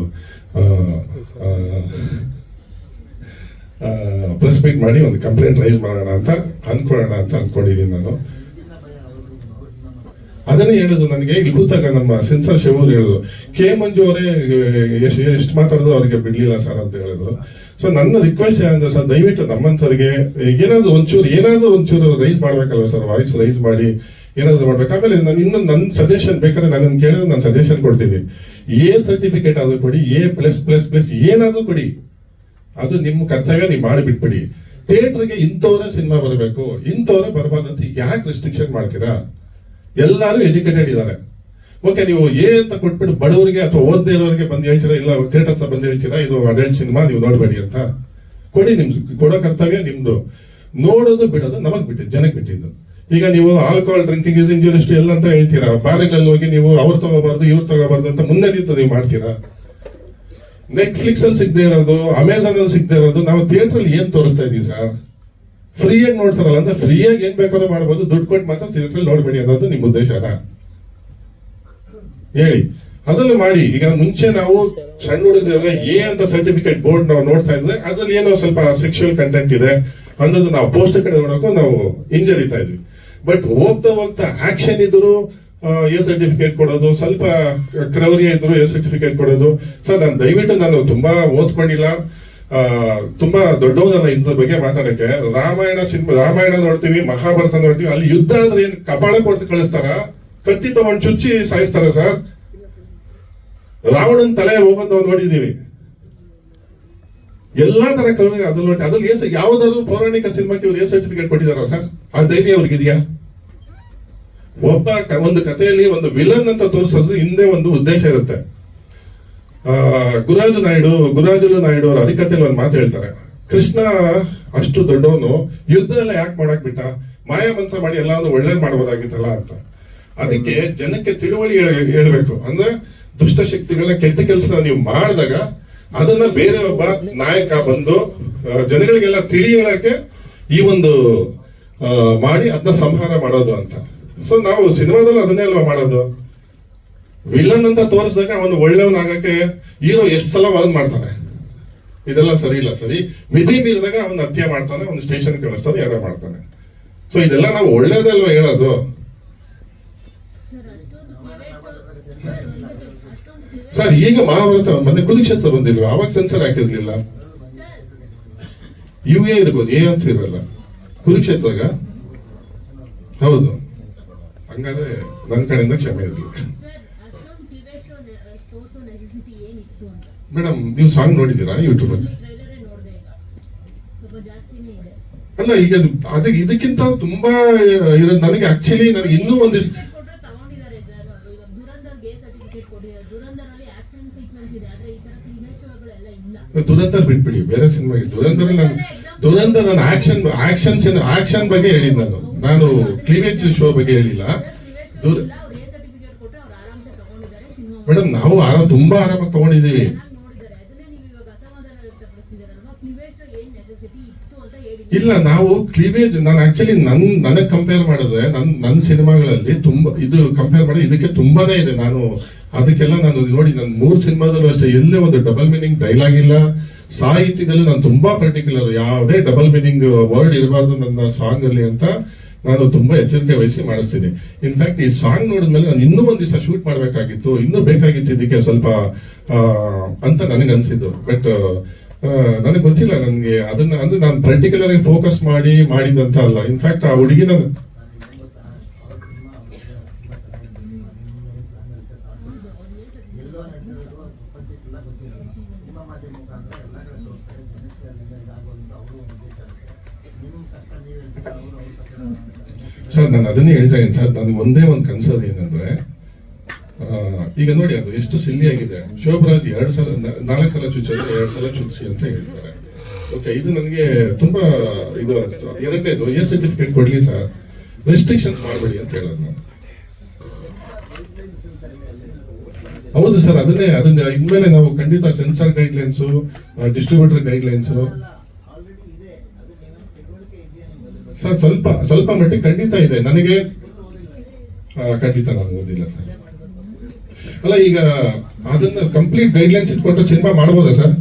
ಪ್ರೆಸ್ ಮೀಟ್ ಮಾಡಿ ಒಂದು ಕಂಪ್ಲೇಂಟ್ ರೈಸ್ ಮಾಡೋಣ ಅಂತ ಅನ್ಕೊಂಡಿದ್ದೀನಿ ನಾನು. ಅದನ್ನೇ ಹೇಳುದು, ನನಗೆ ಇಲ್ಲಿ ಕೂತಾಗ ನಮ್ಮ ಸೆನ್ಸಾರ್ ಶಿವರು ಹೇಳಿದ್ರು, ಕೆ ಮಂಜು ಅವರೇ ಎಷ್ಟು ಮಾತಾಡಿದ್ರು ಅವ್ರಿಗೆ ಬಿಡ್ಲಿಲ್ಲ ಸರ್ ಅಂತ ಹೇಳಿದ್ರು. ಸೊ ನನ್ನ ರಿಕ್ವೆಸ್ಟ್ ಏನಂದ್ರೆ ಸರ್, ದಯವಿಟ್ಟು ನಮ್ಮಂಥವ್ರಿಗೆ ಏನಾದ್ರು ಒಂಚೂರು ರೈಸ್ ಮಾಡ್ಬೇಕಲ್ವ ಸರ್, ವಾಯ್ಸ್ ರೈಸ್ ಮಾಡಿ ಏನಾದ್ರು ಮಾಡ್ಬೇಕು. ಆಮೇಲೆ ನಾನು ಇನ್ನೊಂದು ನನ್ನ ಸಜೆಷನ್ ಬೇಕಾದ್ರೆ ನನ್ನ ಕೇಳಿದ್ರೆ ನಾನು ಸಜೆಷನ್ ಕೊಡ್ತೀನಿ, ಎ ಸರ್ಟಿಫಿಕೇಟ್ ಆದ್ರೂ ಕೊಡಿ, A+++ ಏನಾದ್ರೂ ಕೊಡಿ, ಅದು ನಿಮ್ಮ ಕರ್ತವ್ಯ, ನೀವು ಮಾಡಿಬಿಟ್ಬಿಡಿ. ಥಿಯೇಟರ್ಗೆ ಇಂಥವರೇ ಸಿನಿಮಾ ಬರಬೇಕು, ಇಂಥವರೇ ಬರಬಾರ್ದಂತ ಯಾಕೆ ರೆಸ್ಟ್ರಿಕ್ಷನ್ ಮಾಡ್ತೀರಾ? ಎಲ್ಲರೂ ಎಜುಕೇಟೆಡ್ ಇದ್ದಾರೆ. ಓಕೆ, ನೀವು ಎ ಅಂತ ಕೊಟ್ಬಿಟ್ಟು ಬಡವರಿಗೆ ಅಥವಾ ಓದದೇ ಇರೋರಿಗೆ ಬಂದು ಹೇಳ್ತೀರಾ, ಇಲ್ಲ ಥಿಯೇಟರ್ ಹತ್ರ ಬಂದು ಹೇಳ್ತೀರಾ ಇದು ಅಡಲ್ಟ್ ಸಿನಿಮಾ ನೀವು ನೋಡಬೇಡಿ ಅಂತ? ಕೊಡಿ, ನಿಮ್ದು ಕೊಡೋ ಕರ್ತವ್ಯ ನಿಮ್ದು. ನೋಡೋದು ಬಿಡೋದು ನಮಗ್ ಬಿಟ್ಟಿದ್ದು, ಜನಕ್ಕೆ ಬಿಟ್ಟಿದ್ದು. ಈಗ ನೀವು ಆಲ್ಕೋಹಾಲ್ ಡ್ರಿಂಕಿಂಗ್ ಇಸ್ ಇಂಜೂರಿಯಸ್ ಎಲ್ಲ ಅಂತ ಹೇಳ್ತೀರಾ, ಬಾರ್ಗಳಲ್ಲಿ ಹೋಗಿ ನೀವು ಅವ್ರು ತಗೋಬಾರ್ದು ಇವ್ರು ತಗೋಬಾರ್ದು ಅಂತ ಮುಂದೆ ನಿಂತು ನೀವು ಮಾಡ್ತೀರಾ? ನೆಟ್ಫ್ಲಿಕ್ಸ್ ಅಲ್ಲಿ ಸಿಗದೆ ಇರೋದು, ಅಮೆಝಾನ್ ಅಲ್ಲಿ ಸಿಗದೆ ಇರೋದು, ನಾವು ಥಿಯೇಟರ್ ಅಲ್ಲಿ ಏನ್ ತೋರಿಸ್ತಾ ಇದೀವಿ ಸರ್? ಫ್ರೀಯಾಗಿ ನೋಡ್ತಾರಲ್ಲ ಅಂದ್ರೆ ಫ್ರೀಯಾಗಿ ಏನ್ ಬೇಕಾದ್ರೂ ಮಾಡ್ಬೋದು, ದುಡ್ಡು ಕೊಟ್ಟು ಮಾತ್ರ ಥಿಯೇಟರ್ ನೋಡ್ಬೇಡಿ ಅನ್ನೋದು ನಿಮ್ಮ ಉದ್ದೇಶನ ಹೇಳಿ, ಅದನ್ನು ಮಾಡಿ. ಈಗ ಮುಂಚೆ ನಾವು ಸಣ್ಣ ಹುಡುಗರಿಗೆ ಎ ಅಂತ ಸರ್ಟಿಫಿಕೇಟ್ ಬೋರ್ಡ್ ನಾವು ನೋಡ್ತಾ ಇದ್ರೆ ಅದ್ರಲ್ಲಿ ಏನೋ ಸ್ವಲ್ಪ ಸೆಕ್ಷುವಲ್ ಕಂಟೆಂಟ್ ಇದೆ ಅನ್ನೋದು ನಾವು ಪೋಸ್ಟ್ ಕಡೆ ನೋಡೋಕೆ ನಾವು ಹಿಂಜರಿತಾ ಇದ್ವಿ. ಬಟ್ ಹೋಗ್ತಾ ಆಕ್ಷನ್ ಇದ್ರು ಎ ಸರ್ಟಿಫಿಕೇಟ್ ಕೊಡೋದು, ಸ್ವಲ್ಪ ಕ್ರೌರ್ಯ ಇದ್ರು ಎ ಸರ್ಟಿಫಿಕೇಟ್ ಕೊಡೋದು. ಸರ್ ನಾನು ದಯವಿಟ್ಟು ನಾನು ತುಂಬಾ ಓದ್ಕೊಂಡಿಲ್ಲ, ತುಂಬಾ ದೊಡ್ಡವನಲ್ಲ ಇದ್ರ ಬಗ್ಗೆ ಮಾತಾಡಕ್ಕೆ. ರಾಮಾಯಣ ನೋಡ್ತೀವಿ, ಮಹಾಭಾರತ ನೋಡ್ತೀವಿ, ಅಲ್ಲಿ ಯುದ್ಧ ಆದ್ರೆ ಏನ್ ಕಪಾಳ ಕೊಟ್ಟು ಕಳಿಸ್ತಾರ? ಕತ್ತಿ ತಗೊಂಡು ಚುಚ್ಚಿ ಸಾಯಿಸ್ತಾರ ಸರ್? ರಾವಣನ್ ತಲೆ ಹೋಗೋದು ನಾವು ನೋಡಿದೀವಿ. ಎಲ್ಲಾ ತರ ಕ್ರೌರ್ಯ ಅದ್ರಲ್ಲಿ ನೋಡಿ, ಅದ್ರಲ್ಲಿ ಯಾವ್ದಾದ್ರು ಪೌರಾಣಿಕ ಸಿನಿಮಾಕ್ಕೆ ಇವ್ರು ಎ ಸರ್ಟಿಫಿಕೇಟ್ ಕೊಟ್ಟಿದಾರ ಸರ್? ಆ ಧೈರ್ಯ ಅವ್ರಿಗಿದೆಯಾ? ಒಂದು ಕಥೆಯಲ್ಲಿ ಒಂದು ವಿಲನ್ ಅಂತ ತೋರಿಸೋದು ಹಿಂದೆ ಒಂದು ಉದ್ದೇಶ ಇರುತ್ತೆ. ಗುರುರಾಜು ನಾಯ್ಡು ಅವರ ಹರಿಕಥೆಯಲ್ಲಿ ಒಂದು ಮಾತು ಹೇಳ್ತಾರೆ, ಕೃಷ್ಣ ಅಷ್ಟು ದೊಡ್ಡವನು ಯುದ್ಧ ಎಲ್ಲ ಯಾಕೆ ಮಾಡಕ್ ಬಿಟ್ಟ? ಮಾಯ ಮಂತ್ರ ಮಾಡಿ ಎಲ್ಲಾನು ಒಳ್ಳೇದ್ ಮಾಡಬಹುದಾಗಿತ್ತಲ್ಲ ಅಂತ. ಅದಕ್ಕೆ ಜನಕ್ಕೆ ತಿಳುವಳಿ ಹೇಳ್ಬೇಕು. ಅಂದ್ರೆ ದುಷ್ಟಶಕ್ತಿಗಳನ್ನ ಕೆಟ್ಟ ಕೆಲಸ ನೀವು ಮಾಡಿದಾಗ ಅದನ್ನ ಬೇರೆ ಒಬ್ಬ ನಾಯಕ ಬಂದು ಜನಗಳಿಗೆಲ್ಲ ತಿಳಿ ಹೇಳಕ್ಕೆ ಈ ಒಂದು ಮಾಡಿ ಅದನ್ನ ಸಂಹಾರ ಮಾಡೋದು ಅಂತ. ಸೊ ನಾವು ಸಿನಿಮಾದಲ್ಲಿ ಅದನ್ನೇ ಅಲ್ವಾ ಮಾಡೋದು. ವಿಲನ್ ಅಂತ ತೋರಿಸಿದಾಗ ಅವನು ಒಳ್ಳೆಯವನಾಗಕ್ಕೆ ಹೀರೋ ಎಷ್ಟು ಸಲ ವಾದನ್ ಮಾಡ್ತಾನೆ, ಇದೆಲ್ಲ ಸರಿ ಇಲ್ಲ. ಸರಿ, ವಿಧಿ ಮೀರಿದಾಗ ಅವನು ಹತ್ಯೆ ಮಾಡ್ತಾನೆ, ಅವನು ಸ್ಟೇಷನ್ ಕಳಿಸ್ತಾನೆ, ಏನೋ ಮಾಡ್ತಾನೆ. ಸೊ ಇದೆಲ್ಲ ನಾವು ಒಳ್ಳೇದಲ್ವಾ ಹೇಳೋದು? ಸರ್ ಈಗ ಮಹಾಭಾರತ ಮೊನ್ನೆ ಕುರುಕ್ಷೇತ್ರ ಬಂದಿಲ್ವಾ, ಅವಾಗ ಸೆನ್ಸರ್ ಹಾಕಿರ್ಲಿಲ್ಲ. UA ಇರ್ಬೋದು, ಎ ಅಂತ ಇರಲ್ಲ ಕುರುಕ್ಷೇತ್ರಗ. ಹೌದು, ಹಂಗಾದ್ರೆ ನನ್ನ ಕಡೆಯಿಂದ ಕ್ಷಮೆ ಇರಲಿ. ನೆಸೆಸಿಟಿ ಏನಿತ್ತು ಅಂತ. ಮೇಡಮ್ ನೀವು ಸಾಂಗ್ ನೋಡಿದ್ದೀರಾ ಯೂಟ್ಯೂಬ್ ಅಲ್ಲಿ? ಟ್ರೈಲರೇ ನೋಡಿದೆ, ಈಗ ಸ್ವಲ್ಪ ಜಾಸ್ತಿನೇ ಇದೆ. ಅಲ್ಲ ಈಗ ಅದಕ್ಕೆ ಇದಕ್ಕಿಂತ ತುಂಬಾ ಇರೋದು ನನಗೆ ಆಕ್ಚುಲಿ ನನಗೆ ಇನ್ನೂ ಒಂದಿಷ್ಟು ಸರ್ಟಿಫಿಕೇಟ್ ಕೊಟ್ರೆ ತಗೊಂಡಿದ್ದಾರೆ ಸರ್ ಅವರು. ಈಗ ದುರಂದರ್ಗೆ ಸರ್ಟಿಫಿಕೇಟ್ ಕೊಟ್ಟಿದ್ದಾರೆ. ದುರಂದರ್ ಅಲ್ಲಿ ಆಕ್ಷನ್ ಸೀಕ್ವೆನ್ಸ್ ಇದೆ, ಆದ್ರೆ ಈ ತರ ಕ್ಲೀನರ್ ಶೋಗಳೆಲ್ಲ ಇಲ್ಲ. ದುರಂಧರ್ ಬಿಟ್ಬಿಡಿ, ಬೇರೆ ಸಿನಿಮಾಗೆ ದುರಂಧರ್ ನಾನು ಆಕ್ಷನ್ ಬಗ್ಗೆ ಹೇಳಿದ್ ನಾನು ಕ್ಲೀವೇಜ್ ಶೋ ಬಗ್ಗೆ ಹೇಳಿಲ್ಲ. ಅವ್ರು ಎ ಸರ್ಟಿಫಿಕೇಟ್ ಕೊಟ್ರೆ ಅವ್ರು ಆರಾಮ್ಸೆ ತಗೊಂಡಿದ್ದಾರೆ. ಸಿನಿಮಾ ಮೇಡಮ್ ನಾವು ತುಂಬಾ ಆರಾಮಾಗಿ ತಗೊಂಡಿದ್ದೀವಿ. ನೋಡಿದ್ದಾರೆ. ಅದನ್ನೇ ನೀವು ಇವಾಗ ಅಸಮಾಧಾನ ವ್ಯಕ್ತಪಡಿಸ್ತಿದ್ದೀರಲ್ವಾ, ಕ್ಲಿವೇಜ್ ಏನ್ ನೆಸೆಸಿಟಿ ಇತ್ತು ಅಂತ ಹೇಳಿ. ಇಲ್ಲ, ನಾವು ಕ್ಲೀವೇಜ್ ನಾನು ಆಕ್ಚುಲಿ ನನಗೆ ಕಂಪೇರ್ ಮಾಡಿದ್ರೆ ನನ್ನ ಸಿನಿಮಾಗಳಲ್ಲಿ ತುಂಬಾ ಇದು ಕಂಪೇರ್ ಮಾಡಿ ಇದಕ್ಕೆ ತುಂಬಾನೇ ಇದೆ. ನಾನು ಅದಕ್ಕೆಲ್ಲ ನಾನು ನೋಡಿ ನನ್ನ 3 ಸಿನಿಮಾದಲ್ಲೂ ಅಷ್ಟೇ ಎಲ್ಲೇ ಒಂದು ಡಬಲ್ ಮೀನಿಂಗ್ ಡೈಲಾಗ್ ಇಲ್ಲ. ಸಾಹಿತ್ಯದಲ್ಲೂ ನಾನು ತುಂಬಾ ಪರ್ಟಿಕ್ಯುಲರ್, ಯಾವುದೇ ಡಬಲ್ ಮೀನಿಂಗ್ ವರ್ಡ್ ಇರಬಾರ್ದು ನನ್ನ ಸಾಂಗ್ ಅಲ್ಲಿ ಅಂತ ನಾನು ತುಂಬಾ ಎಚ್ಚರಿಕೆ ವಹಿಸಿ ಮಾಡಿಸ್ತೀನಿ. ಇನ್ಫ್ಯಾಕ್ಟ್ ಈ ಸಾಂಗ್ ನೋಡಿದ್ಮೇಲೆ ನಾನು ಇನ್ನೂ ಒಂದ್ ದಿವಸ ಶೂಟ್ ಮಾಡ್ಬೇಕಾಗಿತ್ತು, ಇನ್ನೂ ಬೇಕಾಗಿತ್ತು ಇದಕ್ಕೆ ಸ್ವಲ್ಪ ಅಂತ ನನಗೆ ಅನ್ಸಿದ್ದು. ಬಟ್ ನನಗೆ ಗೊತ್ತಿಲ್ಲ, ನನಗೆ ಅದನ್ನ ಅಂದ್ರೆ ನಾನು ಪರ್ಟಿಕ್ಯುಲರ್ ಆಗಿ ಫೋಕಸ್ ಮಾಡಿದಂತ ಅಲ್ಲ. ಇನ್ಫ್ಯಾಕ್ಟ್ ಆ ಹುಡುಗಿನ ಸರ್ ನಾನು ಅದನ್ನೇ ಹೇಳ್ತಾ ಇದ್ದೀನಿ ಸರ್. ನನಗೆ ಒಂದೇ ಒಂದು ಕನ್ಸರ್ನ್ ಏನಂದ್ರೆ, ಈಗ ನೋಡಿ ಅದು ಎಷ್ಟು ಸಿಲ್ಲಿ ಆಗಿದೆ. ಶೋಭರಾಜ್ 4 ಸಲ ಚುಚ್ಚಿದ್ರೆ 2 ಸಲ ಚುಚ್ಚಿಸಿ ಅಂತ ಹೇಳ್ತಾರೆ. ಓಕೆ, ಇದು ನನಗೆ ತುಂಬಾ ಇದು ಅನಿಸ್ತು. ಎರಡನೇದು ಎ ಸರ್ಟಿಫಿಕೇಟ್ ಕೊಡ್ಲಿ ಸರ್, ರೆಸ್ಟ್ರಿಕ್ಷನ್ಸ್ ಮಾಡಬೇಡಿ ಅಂತ ಹೇಳೋದು ನಾನು. ಹೌದು ಸರ್, ಅದನ್ನ ಇನ್ಮೇಲೆ ನಾವು ಖಂಡಿತ censor guidelines, distributor guidelines sir ಸ್ವಲ್ಪ ಮಟ್ಟಿಗೆ ಖಂಡಿತ ಇದೆ. ನನಗೆ ಖಂಡಿತ ನಾನು ಓದಿಲ್ಲ ಸರ್. ಅಲ್ಲ, ಈಗ ಅದನ್ನ ಕಂಪ್ಲೀಟ್ ಗೈಡ್ಲೈನ್ಸ್ ಇಟ್ಕೊಂಡು ಸಿನಿಮಾ ಮಾಡ್ಬೋದಾ ಸರ್?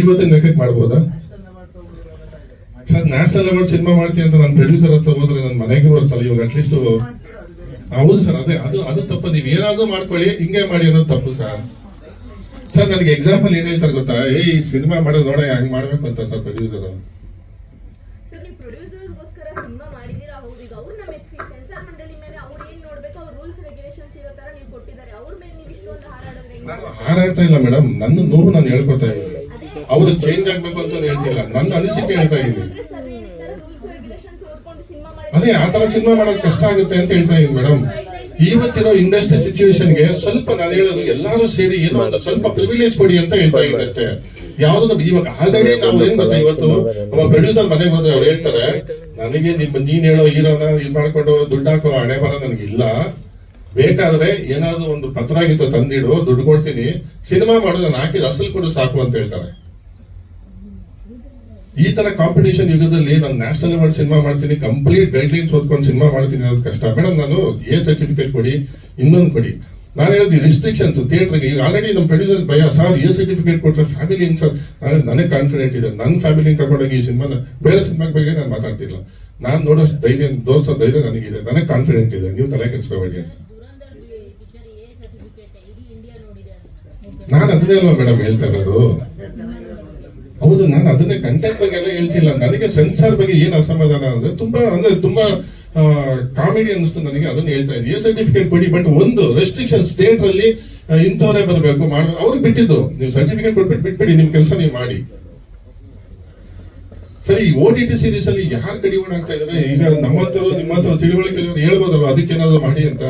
ಇವತ್ತಿನ ಲೆಕ್ಕಕ್ಕೆ ಮಾಡ್ಬೋದಾ ಸರ್? ನ್ಯಾಷನಲ್ ಅವಾರ್ಡ್ ಸಿನಿಮಾ ಮಾಡ್ತೀನಿ ಅಂತ ನಾನು ಪ್ರೊಡ್ಯೂಸರ್ ಹತ್ರ ಹೋದ್ರೆ ನನ್ನ ಮನೆಗೆ ಬರ್ಸಲ್ಲ. ಇವಾಗ ಅಟ್ಲೀಸ್ಟ್ ಹೌದು ಸರ್, ಅದು ತಪ್ಪು. ನೀವು ಏನಾದ್ರೂ ಮಾಡ್ಕೊಳ್ಳಿ, ಹಿಂಗೆ ಮಾಡಿ ಅನ್ನೋದು ತಪ್ಪು ಸರ್. ಸರ್ ನನಗೆ ಎಕ್ಸಾಂಪಲ್ ಏನ್ ಹೇಳ್ತಾರೆ ಗೊತ್ತಾ? ಈ ಸಿನಿಮಾ ಮಾಡೋದು ನೋಡ ಹಂಗ್ ಮಾಡ್ಬೇಕು ಅಂತ ಸರ್ ಪ್ರೊಡ್ಯೂಸರ್. ಸರ್ ನೀವು ಪ್ರೊಡ್ಯೂಸರ್ಗೋಸ್ಕರ ಸಿನಿಮಾ ಮಾಡಿದೀರಾ, ಹೌದು. ಈಗ ಅವ್ರನ್ನ ಮೆಚ್ಚಿಸಿ ಸೆನ್ಸಾರ್ ಮಂಡಳಿ ಮೇಲೆ ಅವ್ರು ಏನ್ ನೋಡ್ಬೇಕು, ಅವ್ರ ರೂಲ್ಸ್ ರೆಗ್ಯುಲೇಷನ್ಸ್ ಇರೋ ತರ ನೀವು ಕೊಟ್ಟಿದ್ದಾರೆ. ಅವ್ರ ಮೇಲೆ ನೀವು ಇಷ್ಟೊಂದು ಹಾರಾಡಿದ್ರೆ ನಾನು ಹಾರಾಡ್ತಾ ಇಲ್ಲ ಮೇಡಮ್, ನನ್ನ ನೋವು ನಾನು ಹೇಳ್ಕೊತಾ ಇದ್ದೀನಿ. ಅವರು ಚೇಂಜ್ ಆಗ್ಬೇಕು ಅಂತ ಹೇಳ್ತಿಲ್ಲ, ನನ್ನ ಅನಿಸಿಕೆ ಹೇಳ್ತಾ ಇದ್ದೀನಿ. ಅದೇ ಆ ತರ ಸಿನಿಮಾ ಮಾಡೋದು ಕಷ್ಟ ಆಗುತ್ತೆ ಅಂತ ಹೇಳ್ತಾ ಇದ್ದೀನಿ ಮೇಡಮ್. ಇವತ್ತಿರೋ ಇಂಡಸ್ಟ್ರಿ ಸಿಚುವೇಶನ್ಗೆ ಸ್ವಲ್ಪ ನಾನು ಹೇಳೋದು, ಎಲ್ಲರೂ ಸೇರಿ ಏನೋ ಒಂದು ಸ್ವಲ್ಪ ಪ್ರಿವಿಲೇಜ್ ಕೊಡಿ ಅಂತ ಹೇಳ್ತಾ ಇದ್ದೀನಿ ಅಷ್ಟೇ. ಯಾವ್ದು ಇವಾಗ ಆಲ್ರೆಡಿ ನಾವು ಏನ್ ಗೊತ್ತಾ, ಇವತ್ತು ಒಬ್ಬ ಪ್ರೊಡ್ಯೂಸರ್ ಮನೆಗೆ ಹೋದ್ರೆ ಅವ್ರು ಹೇಳ್ತಾರೆ, ನನಗೆ ನೀನ್ ಹೇಳೋ ಹೀರೋನ ಇದ್ ಮಾಡ್ಕೊಂಡು ದುಡ್ಡು ಹಾಕೋ ಹಣೆ ಬರ ನನಗಿಲ್ಲ, ಬೇಕಾದ್ರೆ ಏನಾದ್ರು ಒಂದು ಪತ್ರ ಗೀತ ತಂದಿಡು, ದುಡ್ಡು ಕೊಡ್ತೀನಿ, ಸಿನಿಮಾ ಮಾಡೋದು ನಾನು ಹಾಕಿದ ಅಸಲು ಕೊಡು ಸಾಕು ಅಂತ ಹೇಳ್ತಾರೆ. ಈ ತರ ಕಾಂಪಿಟೇಷನ್ ಯುಗದಲ್ಲಿ ನಾನು ನ್ಯಾಷನಲ್ ಅವಾರ್ಡ್ ಸಿನಿಮಾ ಮಾಡ್ತೀನಿ, ಕಂಪ್ಲೀಟ್ ಗೈಡ್ಲೈನ್ಸ್ ಓದ್ಕೊಂಡು ಸಿನಿಮಾ ಮಾಡ್ತೀನಿ ಅನ್ನೋದು ಕಷ್ಟ. ಮೇಡಮ್ ನಾನು ಎ ಸರ್ಟಿಫಿಕೇಟ್ ಕೊಡಿ, ಇನ್ನೊಂದು ಕೊಡಿ. ನಾನು ಹೇಳೋದು ರಿಸ್ಟ್ರಿಕ್ಷನ್ಸ್ ಥಿಯೇಟರ್ಗೆ ಈಗ ಆಲ್ರೆಡಿ ನಮ್ಮ ಪ್ರೊಡ್ಯೂಸರ್ ಭಯ ಸರ್, ಎ ಸರ್ಟಿಫಿಕೇಟ್ ಕೊಟ್ಟರೆ ಫ್ಯಾಮಿಲಿ ಹೆಂಗ್ ಸರ್? ನನಗೆ ಕಾನ್ಫಿಡೆಂಟ್ ಇದೆ, ನನ್ನ ಫ್ಯಾಮಿಲಿ ತಗೊಂಡೋಗಿ ಈ ಸಿನಿಮಾನ, ಬೇರೆ ಸಿನಿಮಾ ಬಗ್ಗೆ ನಾನು ಮಾತಾಡ್ತಿಲ್ಲ. ನಾನು ನೋಡೋಷ್ಟು ಧೈರ್ಯ ತೋರಿಸೋ ಧೈರ್ಯ ನನಗಿದೆ, ನನಗೆ ಕಾನ್ಫಿಡೆಂಟ್ ಇದೆ, ನೀವು ತಲೆ ಕೆಡಿಸ್ಕೋಬೇಡಿ. ನಾನು ಅದನ್ನೇ ಅಲ್ವಾ ಮೇಡಮ್ ಹೇಳ್ತಾ ಇರೋದು. ಹೌದು, ನಾನು ಅದನ್ನೇ ಕಂಟೆಂಟ್ ಬಗ್ಗೆ ಎಲ್ಲ ಹೇಳ್ತಿಲ್ಲ. ನನಗೆ ಸೆನ್ಸಾರ್ ಬಗ್ಗೆ ಏನ್ ಅಸಮಾಧಾನ ಅಂದ್ರೆ ತುಂಬಾ ಕಾಮಿಡಿ ಅನಿಸ್ತು ನನಗೆ, ಅದನ್ನ ಹೇಳ್ತಾ ಇದ್ದೀನಿ. ಎ ಸರ್ಟಿಫಿಕೇಟ್ ಕೊಡಿ, ಬಟ್ ಒಂದು ರೆಸ್ಟ್ರಿಕ್ಷನ್ಸ್, ಥಿಯೇಟರ್ ಅಲ್ಲಿ ಇಂಥವರೇ ಬರಬೇಕು ಅವ್ರಿಗೆ ಬಿಟ್ಟಿದ್ದು. ನೀವು ಸರ್ಟಿಫಿಕೇಟ್ ಕೊಟ್ಬಿಟ್ಟು ಬಿಟ್ಬಿಡಿ, ನಿಮ್ ಕೆಲಸ ನೀವು ಮಾಡಿ. ಸರಿ, OTT ಸೀರೀಸ್ ಅಲ್ಲಿ ಯಾರು ಕಡಿವಾಣ ಆಗ್ತಾ ಇದಾರೆ? ಈಗ ನಮ್ಮಂತರು ನಿಮ್ಮಂತರು ತಿಳುವಳಿಕೆ ಹೇಳ್ಬೋದಲ್ವ, ಅದಕ್ಕೇನಾದ್ರು ಮಾಡಿ ಅಂತ.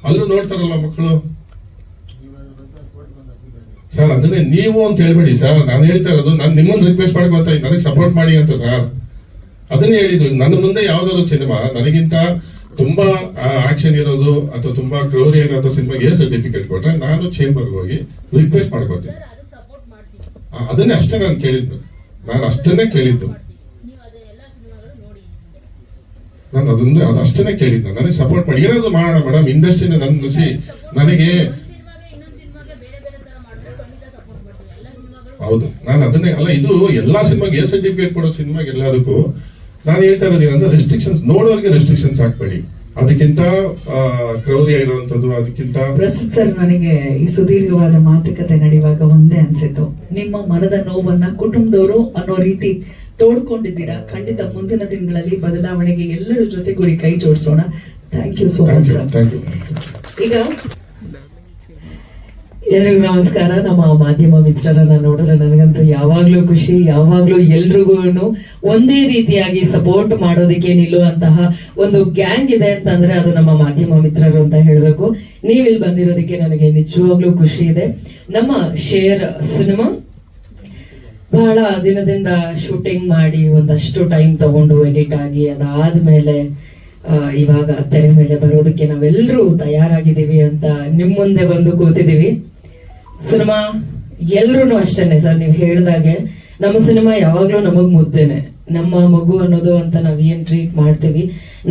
ಅಲ್ಲೂ ನೋಡ್ತಾರಲ್ಲ ಮಕ್ಕಳು ಸರ್. ಅದನ್ನೇ ನೀವು ಅಂತ ಹೇಳ್ಬೇಡಿ ಸರ್, ನಾನು ಹೇಳ್ತಾ ಇರೋದು, ನಾನು ನಿಮ್ಮನ್ನು ರಿಕ್ವೆಸ್ಟ್ ಮಾಡ್ಕೊತಾ ಇದ್ದೀನಿ, ನನಗೆ ಸಪೋರ್ಟ್ ಮಾಡಿ ಅಂತ ಸರ್. ಅದನ್ನೇ ಹೇಳಿದ್ದು. ನನ್ನ ಮುಂದೆ ಯಾವ್ದಾದ್ರು ಸಿನಿಮಾ ನನಗಿಂತ ತುಂಬಾ ಆಕ್ಷನ್ ಇರೋದು ಅಥವಾ ತುಂಬಾ ಕ್ರೌರಿ ಇರೋದು ಸಿನಿಮಾಗೆ ಎ ಸರ್ಟಿಫಿಕೇಟ್ ಕೊಟ್ರೆ ನಾನು ಚೇಂಬರ್ಗೆ ಹೋಗಿ ರಿಕ್ವೆಸ್ಟ್ ಮಾಡ್ಕೋತೀನಿ. ಅದನ್ನೇ ಅಷ್ಟೇ ನಾನು ಕೇಳಿದ್ದು, ನಾನು ಅಷ್ಟನ್ನೇ ಕೇಳಿದ್ದು. ನಾನು ಅದು ಅಷ್ಟನ್ನೇ ಕೇಳಿದ್ದು, ನನಗೆ ಸಪೋರ್ಟ್ ಮಾಡಿ ಏನಾದ್ರು ಮಾಡೋಣ ಮೇಡಮ್. ಇಂಡಸ್ಟ್ರಿನ ನನಗೆ ಹೌದು, ನಾನು ಅದನ್ನೇ ಅಲ್ಲ, ಇದು ಎಲ್ಲಾ ಸಿನಿಮಾಗೆ ಎ ಸರ್ಟಿಫಿಕೇಟ್ ಕೊಡೋ ಸಿನಿಮಾಗೆ ಎಲ್ಲದಕ್ಕೂ ನಾನು ಹೇಳ್ತಾ ಇರೋದು ಏನಂದ್ರೆ, ರೆಸ್ಟ್ರಿಕ್ಷನ್ಸ್ ನೋಡೋರಿಗೆ ರೆಸ್ಟ್ರಿಕ್ಷನ್ಸ್ ಹಾಕ್ಬೇಡಿ. ಅದಕ್ಕಿಂತ ಕ್ರೌರ್ಯ ಇರುವಂತದ್ದು, ಅದಕ್ಕಿಂತ. ಪ್ರಸ್ತುತ ಸರ್, ನನಗೆ ಈ ಸುದೀರ್ಘವಾದ ಮಾತುಕತೆ ನಡೆಯುವಾಗ ಒಂದೇ ಅನ್ಸಿತ್ತು, ನಿಮ್ಮ ಮನದ ನೋವನ್ನ ಕುಟುಂಬದವರು ಅನ್ನೋ ರೀತಿ ತೋಡ್ಕೊಂಡಿದ್ದೀರಾ. ಖಂಡಿತ ಮುಂದಿನ ದಿನಗಳಲ್ಲಿ ಬದಲಾವಣೆಗೆ ಎಲ್ಲರ ಜೊತೆಗೂಡಿ ಕೈ ಜೋಡಿಸೋಣ. Thank you so much sir. Thank you. ಈಗ ಎಲ್ರಿಗೂ ನಮಸ್ಕಾರ. ನಮ್ಮ ಮಾಧ್ಯಮ ಮಿತ್ರರನ್ನ ನೋಡಿದ್ರೆ ನನಗಂತೂ ಯಾವಾಗ್ಲೂ ಖುಷಿ. ಯಾವಾಗ್ಲೂ ಎಲ್ರಿಗೂ ಒಂದೇ ರೀತಿಯಾಗಿ ಸಪೋರ್ಟ್ ಮಾಡೋದಕ್ಕೆ ನಿಲ್ಲುವಂತಹ ಒಂದು ಗ್ಯಾಂಗ್ ಇದೆ ಅಂತಂದ್ರೆ ಅದು ನಮ್ಮ ಮಾಧ್ಯಮ ಮಿತ್ರರು ಅಂತ ಹೇಳ್ಬೇಕು. ನೀವಿಲ್ಲಿ ಬಂದಿರೋದಕ್ಕೆ ನನಗೆ ನಿಜವಾಗ್ಲೂ ಖುಷಿ ಇದೆ. ನಮ್ಮ ಶೇರ್ ಸಿನಿಮಾ ಬಹಳ ದಿನದಿಂದ ಶೂಟಿಂಗ್ ಮಾಡಿ ಒಂದಷ್ಟು ಟೈಮ್ ತಗೊಂಡು ಎಡಿಟ್ ಆಗಿ ಅದಾದ್ಮೇಲೆ ಇವಾಗ ತೆರೆ ಮೇಲೆ ಬರೋದಕ್ಕೆ ನಾವೆಲ್ಲರೂ ತಯಾರಾಗಿದ್ದೀವಿ ಅಂತ ನಿಮ್ ಮುಂದೆ ಬಂದು ಕೂತಿದ್ದೀವಿ. ಸಿನಿಮಾ ಎಲ್ರೂ ಅಷ್ಟೇನೆ ಸರ್, ನೀವು ಹೇಳ್ದಾಗೆ ನಮ್ಮ ಸಿನಿಮಾ ಯಾವಾಗ್ಲೂ ನಮಗ್ ಮುದ್ದೇನೆ. ನಮ್ಮ ಮಗು ಅನ್ನೋದು ಅಂತ ನಾವ್ ಏನ್ ಟ್ರೀಟ್ ಮಾಡ್ತೀವಿ,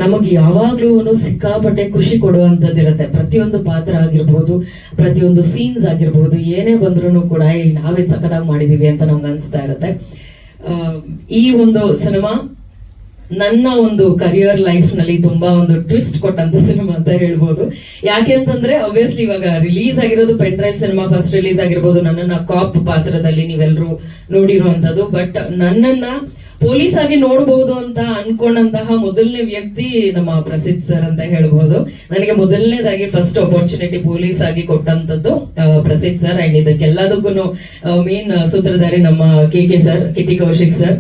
ನಮಗ್ ಯಾವಾಗ್ಲೂ ಸಿಕ್ಕಾಪಟ್ಟೆ ಖುಷಿ ಕೊಡುವಂತದ್ದಿರತ್ತೆ. ಪ್ರತಿಯೊಂದು ಪಾತ್ರ ಆಗಿರ್ಬೋದು, ಪ್ರತಿಯೊಂದು ಸೀನ್ಸ್ ಆಗಿರ್ಬೋದು, ಏನೇ ಬಂದ್ರು ಕೂಡ ನಾವೇ ಸಖತ್ತಾಗಿ ಮಾಡಿದೀವಿ ಅಂತ ನಮ್ಗೆ ಅನ್ಸ್ತಾ ಇರತ್ತೆ. ಈ ಒಂದು ಸಿನಿಮಾ ನನ್ನ ಒಂದು ಕರಿಯರ್ ಲೈಫ್ ನಲ್ಲಿ ತುಂಬಾ ಒಂದು ಟ್ವಿಸ್ಟ್ ಕೊಟ್ಟಂತ ಸಿನಿಮಾ ಅಂತ ಹೇಳ್ಬೋದು. ಯಾಕೆ ಅಂತಂದ್ರೆ ಆಬ್ವಿಯಸ್ಲಿ ಇವಾಗ ರಿಲೀಸ್ ಆಗಿರೋದು pen drive cinema first release ಆಗಿರ್ಬೋದು, ನನ್ನನ್ನ ಕಾಪ್ ಪಾತ್ರದಲ್ಲಿ ನೀವೆಲ್ಲರೂ ನೋಡಿರುವಂತದ್ದು. ಬಟ್ ನನ್ನನ್ನ ಪೊಲೀಸ್ ಆಗಿ ನೋಡಬಹುದು ಅಂತ ಅನ್ಕೊಂಡಂತಹ ಮೊದಲನೇ ವ್ಯಕ್ತಿ ನಮ್ಮ ಪ್ರಸಿದ್ಧ ಸರ್ ಅಂತ ಹೇಳ್ಬೋದು. ನನಗೆ ಮೊದಲನೇದಾಗಿ ಫಸ್ಟ್ ಅಪರ್ಚುನಿಟಿ ಪೊಲೀಸ್ ಆಗಿ ಕೊಟ್ಟಂತದ್ದು ಪ್ರಸಿದ್ಧ ಸರ್. ಅಂಡ್ ಇದಕ್ಕೆಲ್ಲದಕ್ಕೂ ಮೇನ್ ಸೂತ್ರಧಾರಿ ನಮ್ಮ K sir, Kitty Kaushik sir.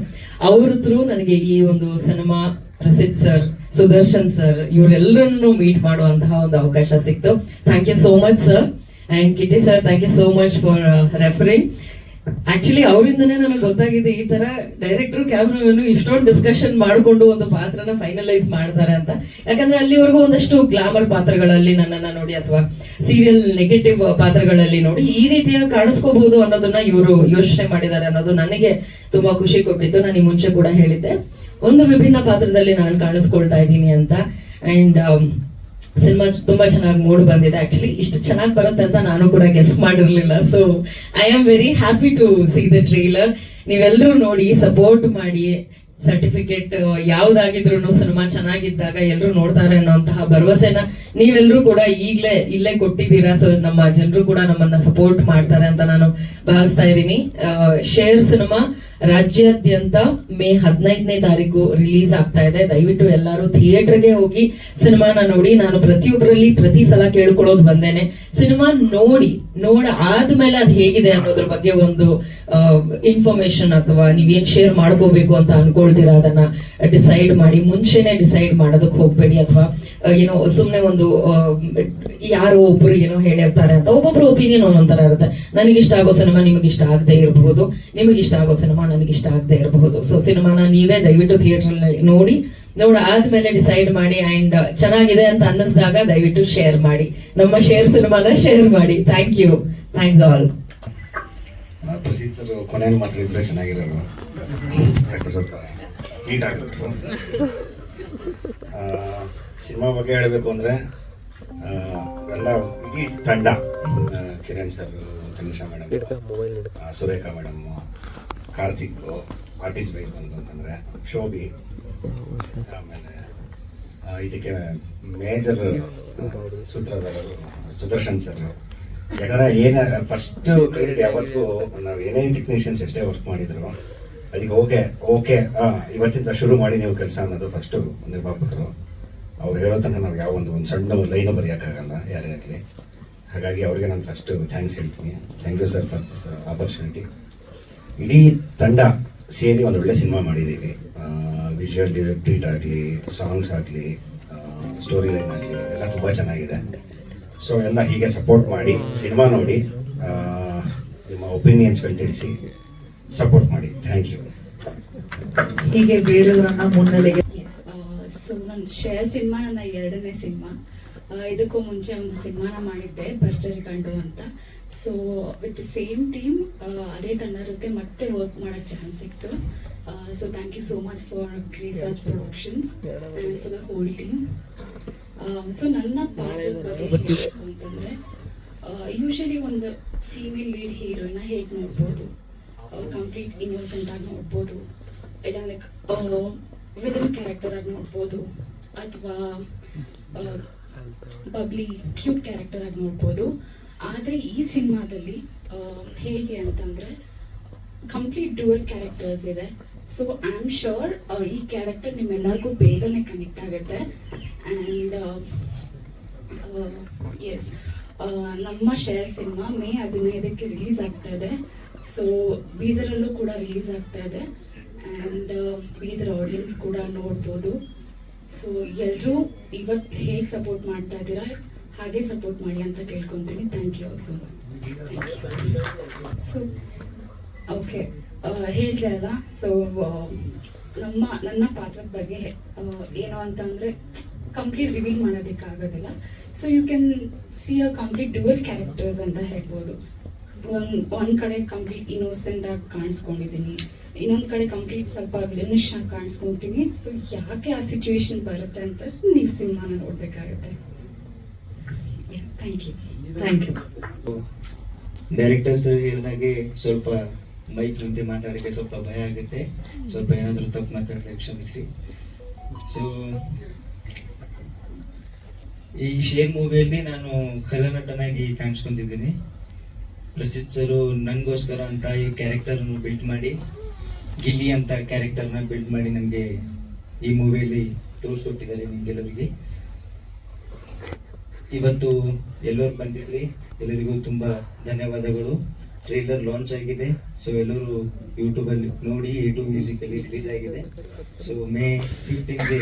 ಅವ್ರ ಥ್ರೂ ನನಗೆ ಈ ಒಂದು cinema Prasiddha sir, Sudarshan sir ಇವರೆಲ್ಲರನ್ನು ಮೀಟ್ ಮಾಡುವಂತಹ ಒಂದು ಅವಕಾಶ ಸಿಕ್ತು. Thank you so much sir. And Kitty sir, thank you so much for referring. Actually ಅವರಿಂದನೇ ನನಗೆ ಗೊತ್ತಾಗಿದೆ ಈ ತರ ಡೈರೆಕ್ಟರ್ ಕ್ಯಾಮ್ರಾಮನ್ ಇಷ್ಟೊಂದು ಡಿಸ್ಕಷನ್ ಮಾಡಿಕೊಂಡು ಒಂದು ಪಾತ್ರನ ಫೈನಲೈಸ್ ಮಾಡ್ತಾರೆ ಅಂತ. ಯಾಕಂದ್ರೆ ಅಲ್ಲಿವರೆಗೂ ಒಂದಷ್ಟು ಗ್ಲಾಮರ್ ಪಾತ್ರಗಳಲ್ಲಿ ನನ್ನನ್ನ ನೋಡಿ ಅಥವಾ ಸೀರಿಯಲ್ ನೆಗೆಟಿವ್ ಪಾತ್ರಗಳಲ್ಲಿ ನೋಡಿ ಈ ರೀತಿಯ ಕಾಣಿಸ್ಕೋಬಹುದು ಅನ್ನೋದನ್ನ ಇವರು ಯೋಚನೆ ಮಾಡಿದ್ದಾರೆ ಅನ್ನೋದು ನನಗೆ ತುಂಬಾ ಖುಷಿ ಕೊಟ್ಟಿತ್ತು. ನಾನು ಈ ಮುಂಚೆ ಕೂಡ ಹೇಳಿದ್ದೆ, ಒಂದು ವಿಭಿನ್ನ ಪಾತ್ರದಲ್ಲಿ ನಾನು ಕಾಣಿಸ್ಕೊಳ್ತಾ ಇದ್ದೀನಿ ಅಂತ. ಅಂಡ್ ಸಿನಿಮಾ ತುಂಬಾ ಚೆನ್ನಾಗಿ ಮೂಡ್ ಬಂದಿದೆ. ಆಕ್ಚುಲಿ ಇಷ್ಟು ಚೆನ್ನಾಗಿ ಬರುತ್ತೆ ಅಂತ ನಾನು ಕೂಡ ಗೆಸ್ ಮಾಡಿರ್ಲಿಲ್ಲ. So I am very happy to see the trailer. ನೀವೆಲ್ಲರೂ ನೋಡಿ ಸಪೋರ್ಟ್ ಮಾಡಿ. ಸರ್ಟಿಫಿಕೇಟ್ ಯಾವ್ದಾಗಿದ್ರು ಸಿನಿಮಾ ಚೆನ್ನಾಗಿದ್ದಾಗ ಎಲ್ಲರೂ ನೋಡ್ತಾರೆ ಅನ್ನೋಂತಹ ಭರವಸೆನ ನೀವೆಲ್ಲರೂ ಕೂಡ ಇಲ್ಲೇ ಕೊಟ್ಟಿದ್ದೀರಾ. ಸೊ ನಮ್ಮ ಜನರು ಕೂಡ ನಮ್ಮನ್ನ ಸಪೋರ್ಟ್ ಮಾಡ್ತಾರೆ ಅಂತ ನಾನು ಭಾವಿಸ್ತಾ ಇದ್ದೀನಿ. ಶೇರ್ ಸಿನಿಮಾ ರಾಜ್ಯಾದ್ಯಂತ ಮೇ 15ನೇ ತಾರೀಕು ರಿಲೀಸ್ ಆಗ್ತಾ ಇದೆ. ದಯವಿಟ್ಟು ಎಲ್ಲರೂ ಥಿಯೇಟರ್ಗೆ ಹೋಗಿ ಸಿನಿಮಾನ ನೋಡಿ. ನಾನು ಪ್ರತಿಯೊಬ್ಬರಲ್ಲಿ ಪ್ರತಿ ಸಲ ಕೇಳ್ಕೊಳ್ಳೋದು ಬಂದೇನೆ, ಸಿನಿಮಾ ನೋಡ ಆದ್ಮೇಲೆ ಅದು ಹೇಗಿದೆ ಅನ್ನೋದ್ರ ಬಗ್ಗೆ ಒಂದು ಇನ್ಫಾರ್ಮೇಶನ್ ಅಥವಾ ನೀವೇನ್ ಶೇರ್ ಮಾಡ್ಕೋಬೇಕು ಅಂತ ಅನ್ಕೊಳ್ತೀರಾ ಅದನ್ನ ಡಿಸೈಡ್ ಮಾಡಿ. ಮುಂಚೆನೆ ಡಿಸೈಡ್ ಮಾಡೋದಕ್ಕೆ ಹೋಗ್ಬೇಡಿ. ಅಥವಾ ಏನೋ ಸುಮ್ನೆ ಒಂದು ಯಾರೋ ಒಬ್ರು ಏನೋ ಹೇಳಿರ್ತಾರೆ ಅಂತ ಒಬ್ಬೊಬ್ರು ಒಪಿನಿಯನ್ ಒಂದೊಂಥರ ಇರುತ್ತೆ. ನನಗಿಷ್ಟ ಆಗೋ ಸಿನಿಮಾ ನಿಮಗಿಷ್ಟ ಆಗದೆ ಇರಬಹುದು, ನಿಮಗಿಷ್ಟ ಆಗೋ ಸಿನಿಮಾ ನನಗಿಷ್ಟ ಆಗದೆ ಇರಬಹುದು. ಸೊ ಸಿನಿಮಾನ ನೀವೇ ದಯವಿಟ್ಟು ಥಿಯೇಟರ್ ನೋಡ ಆದ್ಮೇಲೆ ಡಿಸೈಡ್ ಮಾಡಿ. ಅಂಡ್ ಚೆನ್ನಾಗಿದೆ ಅಂತ ಅನ್ನಿಸಿದಾಗ ದಯವಿಟ್ಟು ಶೇರ್ ಮಾಡಿ. ನಮ್ಮ ಶೇರ್ ಸಿನಿಮಾನ ಶೇರ್ ಮಾಡಿ. Thank you, thanks all. Prasiddh sir ಕೊನೆಯಲ್ಲಿ ಮಾತ್ರ ಇದ್ರೆ ಚೆನ್ನಾಗಿರೋರು, ಸ್ವಲ್ಪ ನೀಟ್ ಆಗ್ಬಿಟ್ರು. ಸಿನಿಮಾ ಬಗ್ಗೆ ಹೇಳಬೇಕು ಅಂದರೆ ಎಲ್ಲ ಇಡೀ ತಂಡ, Kiran sir, Tanisha madam, Surekha madam, Karthik, artist wise ಬಂತು ಅಂತಂದರೆ ಶೋಭಿ, ಆಮೇಲೆ ಇದಕ್ಕೆ ಮೇಜರ್ ಸೂತ್ರಧಾರರು ಸುದರ್ಶನ್ ಸರ್. ಯಾಕಂದರೆ ಫಸ್ಟ್ ಕ್ರೆಡಿಟ್ ಯಾವತ್ತಿಗೂ ನಾವು ಏನೇ ಟೆಕ್ನಿಷಿಯನ್ಸ್ ಎಷ್ಟೇ ವರ್ಕ್ ಮಾಡಿದ್ರು ಅದಕ್ಕೆ ಓಕೆ ಇವತ್ತಿಂದ ಶುರು ಮಾಡಿ ನೀವು ಕೆಲಸ ಅನ್ನೋದು ಫಸ್ಟು ನಿರ್ಮಾಪಕರು. ಅವ್ರು ಹೇಳೋ ತನಕ ನಾವು ಯಾವ ಒಂದು ಸಣ್ಣ ಲೈನು ಬರೆಯೋಕ್ಕಾಗಲ್ಲ ಯಾರೇ ಆಗಲಿ. ಹಾಗಾಗಿ ಅವ್ರಿಗೆ ನಾನು ಫಸ್ಟ್ ಥ್ಯಾಂಕ್ಸ್ ಹೇಳ್ತೀನಿ. Thank you sir for this opportunity. ಇಡೀ ತಂಡ ಸೇರಿ ಒಂದು ಒಳ್ಳೆ ಸಿನಿಮಾ ಮಾಡಿದ್ದೀವಿ. ವಿಜುವಲ್ ಟ್ರೀಟ್ ಆಗಲಿ, ಸಾಂಗ್ಸ್ ಆಗಲಿ, ಸ್ಟೋರಿ ಲೈನ್ ಆಗಲಿ ಎಲ್ಲ ತುಂಬ ಚೆನ್ನಾಗಿದೆ. ಸೊ ಎಲ್ಲ ಹೀಗೆ ಸಪೋರ್ಟ್ ಮಾಡಿ ಸಿನಿಮಾ ನೋಡಿ ನಿಮ್ಮ ಒಪಿನಿಯನ್ಸ್ಗಳು ತಿಳಿಸಿ ಸಪೋರ್ಟ್ ಮಾಡಿ. Thank you. ಹೀಗೆ ಬೇರೆಯವರನ್ನ ಮುನ್ನೆಲೆಗೆ ಸೊ ನನ್ನ ಶೇರ್ ಸಿನಿಮಾ ನನ್ನ 2ನೇ ಸಿನಿಮಾ. ಇದಕ್ಕೂ ಮುಂಚೆ ಒಂದು ಸಿನಿಮಾನ ಮಾಡಿದ್ದೆ, ಭರ್ಜರಿ ಗಂಡು ಅಂತ. ಸೊ ವಿತ್ ಸೇಮ್ ಟೀಮ್ ಅದೇ ತಂಡ ಜೊತೆ ಮತ್ತೆ ವರ್ಕ್ ಮಾಡೋಕ್ಕೆ ಚಾನ್ಸ್ ಸಿಕ್ತು. So thank you so much for Grace Raj productions and for the whole team. So ನನ್ನ ಪಾತ್ರದ ಬಗ್ಗೆ ಹೇಳಬೇಕು ಅಂತಂದರೆ, ಯೂಶಲಿ ಒಂದು ಫೀಮೇಲ್ ಲೀಡ್ ಹೀರೋಯಿನ ಹೇಗೆ ನೋಡ್ಬೋದು, ಕಂಪ್ಲೀಟ್ ಇನ್ನೋಸೆಂಟ್ ಆಗಿ ನೋಡ್ಬೋದು, ಇಲ್ಲ ಲೈಕ್ ವಿಲನ್ ಕ್ಯಾರೆಕ್ಟರ್ ಆಗಿ ನೋಡ್ಬೋದು, ಅಥವಾ ಬಬ್ಲಿ ಕ್ಯೂಟ್ ಕ್ಯಾರೆಕ್ಟರ್ ಆಗಿ ನೋಡ್ಬೋದು. ಆದರೆ ಈ ಸಿನಿಮಾದಲ್ಲಿ ಹೇಗೆ ಅಂತಂದರೆ ಕಂಪ್ಲೀಟ್ ಡ್ಯುಯಲ್ ಕ್ಯಾರೆಕ್ಟರ್ಸ್ ಇದೆ. ಸೊ ಐ ಆಮ್ ಶ್ಯೂರ್ ಈ ಕ್ಯಾರೆಕ್ಟರ್ ನಿಮ್ಮೆಲ್ಲರಿಗೂ ಬೇಗನೆ ಕನೆಕ್ಟ್ ಆಗುತ್ತೆ. ಆ್ಯಂಡ್ ಎಸ್ ನಮ್ಮ ಶೇರ್ ಸಿನಿಮಾ ಮೇ 15ಕ್ಕೆ ರಿಲೀಸ್ ಆಗ್ತಾ ಇದೆ. ಸೊ ಬೀದರಲ್ಲೂ ಕೂಡ ರಿಲೀಸ್ ಆಗ್ತಾ ಇದೆ ಆ್ಯಂಡ್ ಬೀದರ್ ಆಡಿಯನ್ಸ್ ಕೂಡ ನೋಡ್ಬೋದು. ಸೊ ಎಲ್ಲರೂ ಇವತ್ತು ಹೇಗೆ ಸಪೋರ್ಟ್ ಮಾಡ್ತಾ ಇದ್ದೀರಾ ಹಾಗೆ ಸಪೋರ್ಟ್ ಮಾಡಿ ಅಂತ ಕೇಳ್ಕೊತೀನಿ. Thank you also. So okay, ಹೇಳಿದೆ ಅಲ್ಲ. ಸೊ ನನ್ನ ಪಾತ್ರದ ಬಗ್ಗೆ ಏನು ಅಂತಂದರೆ ಕಂಪ್ಲೀಟ್ ರಿವೀಲ್ ಮಾಡೋದಕ್ಕಾಗೋದಿಲ್ಲ. So you can see a complete dual characters ಅಂತ ಹೇಳ್ಬೋದು. ಒಂದು ಕಡೆ ಕಂಪ್ಲೀಟ್ ಇನ್ನೋಸೆಂಟ್ ಆಗಿ ಕಾಣಿಸ್ಕೊಂಡಿದ್ದೀನಿ, ಇನ್ನೊಂದು ಕಡೆ ಕಂಪ್ಲೀಟ್ ಸ್ವಲ್ಪ ವಿಲನಿಶ್ ಆಗಿ ಕಾಣಿಸ್ಕೊತೀನಿ. ಸೊ ಯಾಕೆ ಆ ಸಿಚುವೇಶನ್ ಬರುತ್ತೆ ಅಂತ ನೀವು ಸಿನಿಮಾನ ನೋಡಬೇಕಾಗುತ್ತೆ. Thank you. Thank you. Director sir ಹೇಳಿದಾಗೆ ಸ್ವಲ್ಪ ಮೈಕ್ ಮುಂದೆ ಮಾತಾಡೋಕ್ಕೆ ಸ್ವಲ್ಪ ಭಯ ಆಗುತ್ತೆ. ಸ್ವಲ್ಪ ಏನಾದರೂ ತಪ್ಪು ಮಾತಾಡಿದ್ರೆ ಕ್ಷಮಿಸ್ರಿ. ಸೊ ಈ ಶೇರ್ ಮೂವಿಯಲ್ಲಿ ನಾನು ಖಳನಟನಾಗಿ ಕಾಣಿಸ್ಕೊಂಡಿದ್ದೀನಿ. ಪ್ರಸಿದ್ಧ ಸರು ನನಗೋಸ್ಕರ ಅಂತ ಈ ಕ್ಯಾರೆಕ್ಟರ್ನ ಬಿಲ್ಡ್ ಮಾಡಿ, ಗಿಲ್ಲಿ ಅಂತ ಕ್ಯಾರೆಕ್ಟರ್ನ ಬಿಲ್ಡ್ ಮಾಡಿ ನನಗೆ ಈ ಮೂವಿಯಲ್ಲಿ ತೋರಿಸ್ಕೊಟ್ಟಿದ್ದಾರೆ ನಿಮ್ಗೆಲ್ಲರಿಗೆ. ಇವತ್ತು ಎಲ್ಲರೂ ಬಂದಿದ್ರಿ, ಎಲ್ಲರಿಗೂ ತುಂಬ ಧನ್ಯವಾದಗಳು. ಟ್ರೇಲರ್ ಲಾಂಚ್ ಆಗಿದೆ. ಸೊ ಎಲ್ಲರೂ ಯೂಟ್ಯೂಬಲ್ಲಿ ನೋಡಿ, A2 ಮ್ಯೂಸಿಕಲ್ಲಿ ರಿಲೀಸ್ ಆಗಿದೆ. ಸೊ ಮೇ 15ಗೆ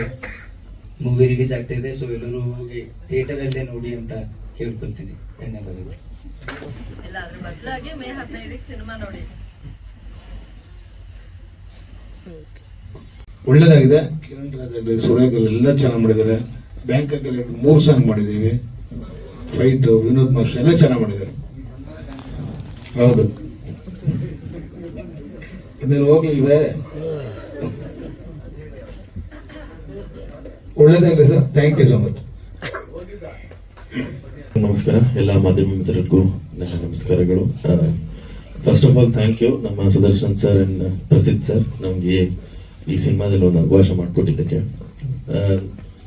ಮೂವಿ ರಿಲೀಸ್ ಆಗ್ತಾ ಇದೆ. ಸೊ ಎಲ್ಲರೂ ಹೋಗಿ ಥಿಯೇಟರಲ್ಲೇ ನೋಡಿ ಅಂತ ಕೇಳ್ಕೊಳ್ತೀನಿ. ಧನ್ಯವಾದಗಳು. ಇಲ್ಲ, ಅದ್ರ ಬದಲಾಗಿ ಮೇ 15ಕ್ಕೆ ಸಿನಿಮಾ ನೋಡಿ. ಒಳ್ಳೇದಾಗಿದೆ. ಕಿರಣ್ ರಾಜ್ ಆಗಲಿ, ಸುರೇಖ್ ಎಲ್ಲ ಚೆನ್ನಾಗಿ ಮಾಡಿದ್ದಾರೆ. ಬ್ಯಾಂಕಾಕ್ 3 ಸಾಂಗ್ ಮಾಡಿದ್ದೀವಿ. ಫೈಟ್ ವಿನೋದ್ ಮಾಸ್ಟರ್ ಎಲ್ಲ ಚೆನ್ನಾಗಿ ಮಾಡಿದ್ದಾರೆ. ಹೌದು, ಇನ್ನೇನು ಹೋಗ್ಲಿಲ್ವೇ? ಒಳ್ಳೇದಾಗಲಿ sir. Thank you so much. ನಮಸ್ಕಾರ ಎಲ್ಲ ಮಾಧ್ಯಮ ಮಿತ್ರರಿಗೂ ನನ್ನ ನಮಸ್ಕಾರಗಳು. First of all thank you ನಮ್ಮ Sudarshan sir and Prasiddh sir ನಮಗೆ ಈ ಸಿನಿಮಾದಲ್ಲಿ ಒಂದು ಅವಕಾಶ ಮಾಡಿಕೊಟ್ಟಿದ್ದಕ್ಕೆ.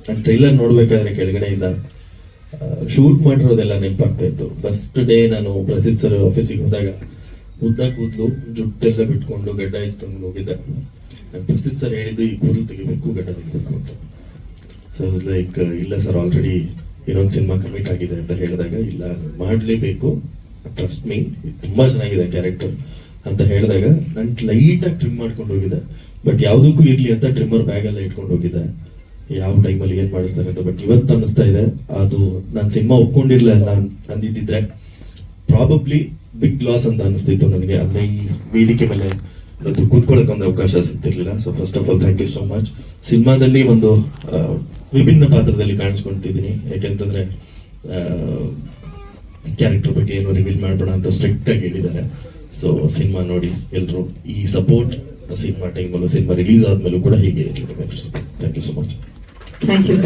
ನಾನು ಟ್ರೈಲರ್ ನೋಡ್ಬೇಕಾದ್ರೆ ಕೆಳಗಡೆಯಿಂದ ಶೂಟ್ ಮಾಡಿರೋದೆಲ್ಲ ನೆನಪಾಗ್ತಾ ಇತ್ತು. ಫಸ್ಟ್ ಡೇ ನಾನು ಪ್ರಸಿದ್ಧ ಸರ್ ಆಫೀಸಿಗೆ ಹೋದಾಗ ಉದ್ದ ಕೂದಲು ಜುಟ್ಟೆಲ್ಲ ಬಿಟ್ಕೊಂಡು ಗಡ್ಡ ಇಟ್ಕೊಂಡು ಹೋಗಿದ್ದೆ. ನಾನು ಪ್ರಸಿದ್ಧ ಸರ್ ಹೇಳಿದ್ದು ಈ ಕೂದಲು ತೆಗಿಬೇಕು, ಗಡ್ಡ ತೆಗಿಬೇಕು ಅಂತ. ಸೊ ಲೈಕ್ ಇಲ್ಲ ಸರ್, ಆಲ್ರೆಡಿ ಇನ್ನೊಂದು ಸಿನಿಮಾ ಕಮಿಟ್ ಆಗಿದೆ ಅಂತ ಹೇಳಿದಾಗ, ಇಲ್ಲ ಮಾಡಲೇಬೇಕು, ಟ್ರಸ್ಟ್ ಮೀ, ತುಂಬಾ ಚೆನ್ನಾಗಿದೆ ಕ್ಯಾರೆಕ್ಟರ್ ಅಂತ ಹೇಳಿದಾಗ ನಾನು ಲೈಟಾಗಿ ಟ್ರಿಮ್ ಮಾಡ್ಕೊಂಡು ಹೋಗಿದ್ದೆ. ಬಟ್ ಯಾವುದಕ್ಕೂ ಇರ್ಲಿ ಅಂತ ಟ್ರಿಮ್ಮರ್ ಬ್ಯಾಗ್ ಎಲ್ಲ ಇಟ್ಕೊಂಡು ಹೋಗಿದ್ದೆ, ಯಾವ ಟೈಮಲ್ಲಿ ಏನ್ ಮಾಡಿಸ್ತಾರೆ ಅಂತ. ಬಟ್ ಇವತ್ತು ಅನ್ನಿಸ್ತಾ ಇದೆ, ಅದು ನಾನು ಸಿನಿಮಾ ಒಪ್ಕೊಂಡಿರ್ಲಿಲ್ಲ ಅಂದಿದ್ದಿದ್ರೆ ಪ್ರಾಬಬ್ಲಿ ಬಿಗ್ ಲಾಸ್ ಅಂತ ಅನಿಸ್ತಿತ್ತು ನನಗೆ. ಅಂದ್ರೆ ಈ ವೇದಿಕೆ ಮೇಲೆ ಕೂತ್ಕೊಳ್ಳೋಕೆ ಒಂದು ಅವಕಾಶ ಸಿಗ್ತಿರ್ಲಿಲ್ಲ. So first of all thank you so much. ಸಿನಿಮಾದಲ್ಲಿ ಒಂದು ವಿಭಿನ್ನ ಪಾತ್ರದಲ್ಲಿ ಕಾಣಿಸ್ಕೊಳ್ತಿದ್ದೀನಿ. ಯಾಕೆಂತಂದ್ರೆ ಕ್ಯಾರೆಕ್ಟರ್ ಬಗ್ಗೆ ಏನು ರಿವೀಲ್ ಮಾಡಬೇಡ ಅಂತ ಸ್ಟ್ರಿಕ್ಟ್ ಆಗಿ ಹೇಳಿದ್ದಾರೆ. ಸೊ ಸಿನಿಮಾ ನೋಡಿ ಎಲ್ಲರೂ. ಈ ಸಪೋರ್ಟ್ ಸಿನಿಮಾ ಟೈಮಲ್ಲೂ, ಸಿನಿಮಾ ರಿಲೀಸ್ ಆದ್ಮೇಲೂ ಕೂಡ ಹೀಗೆ ಇರಲಿ. Thank you so much. Thank you.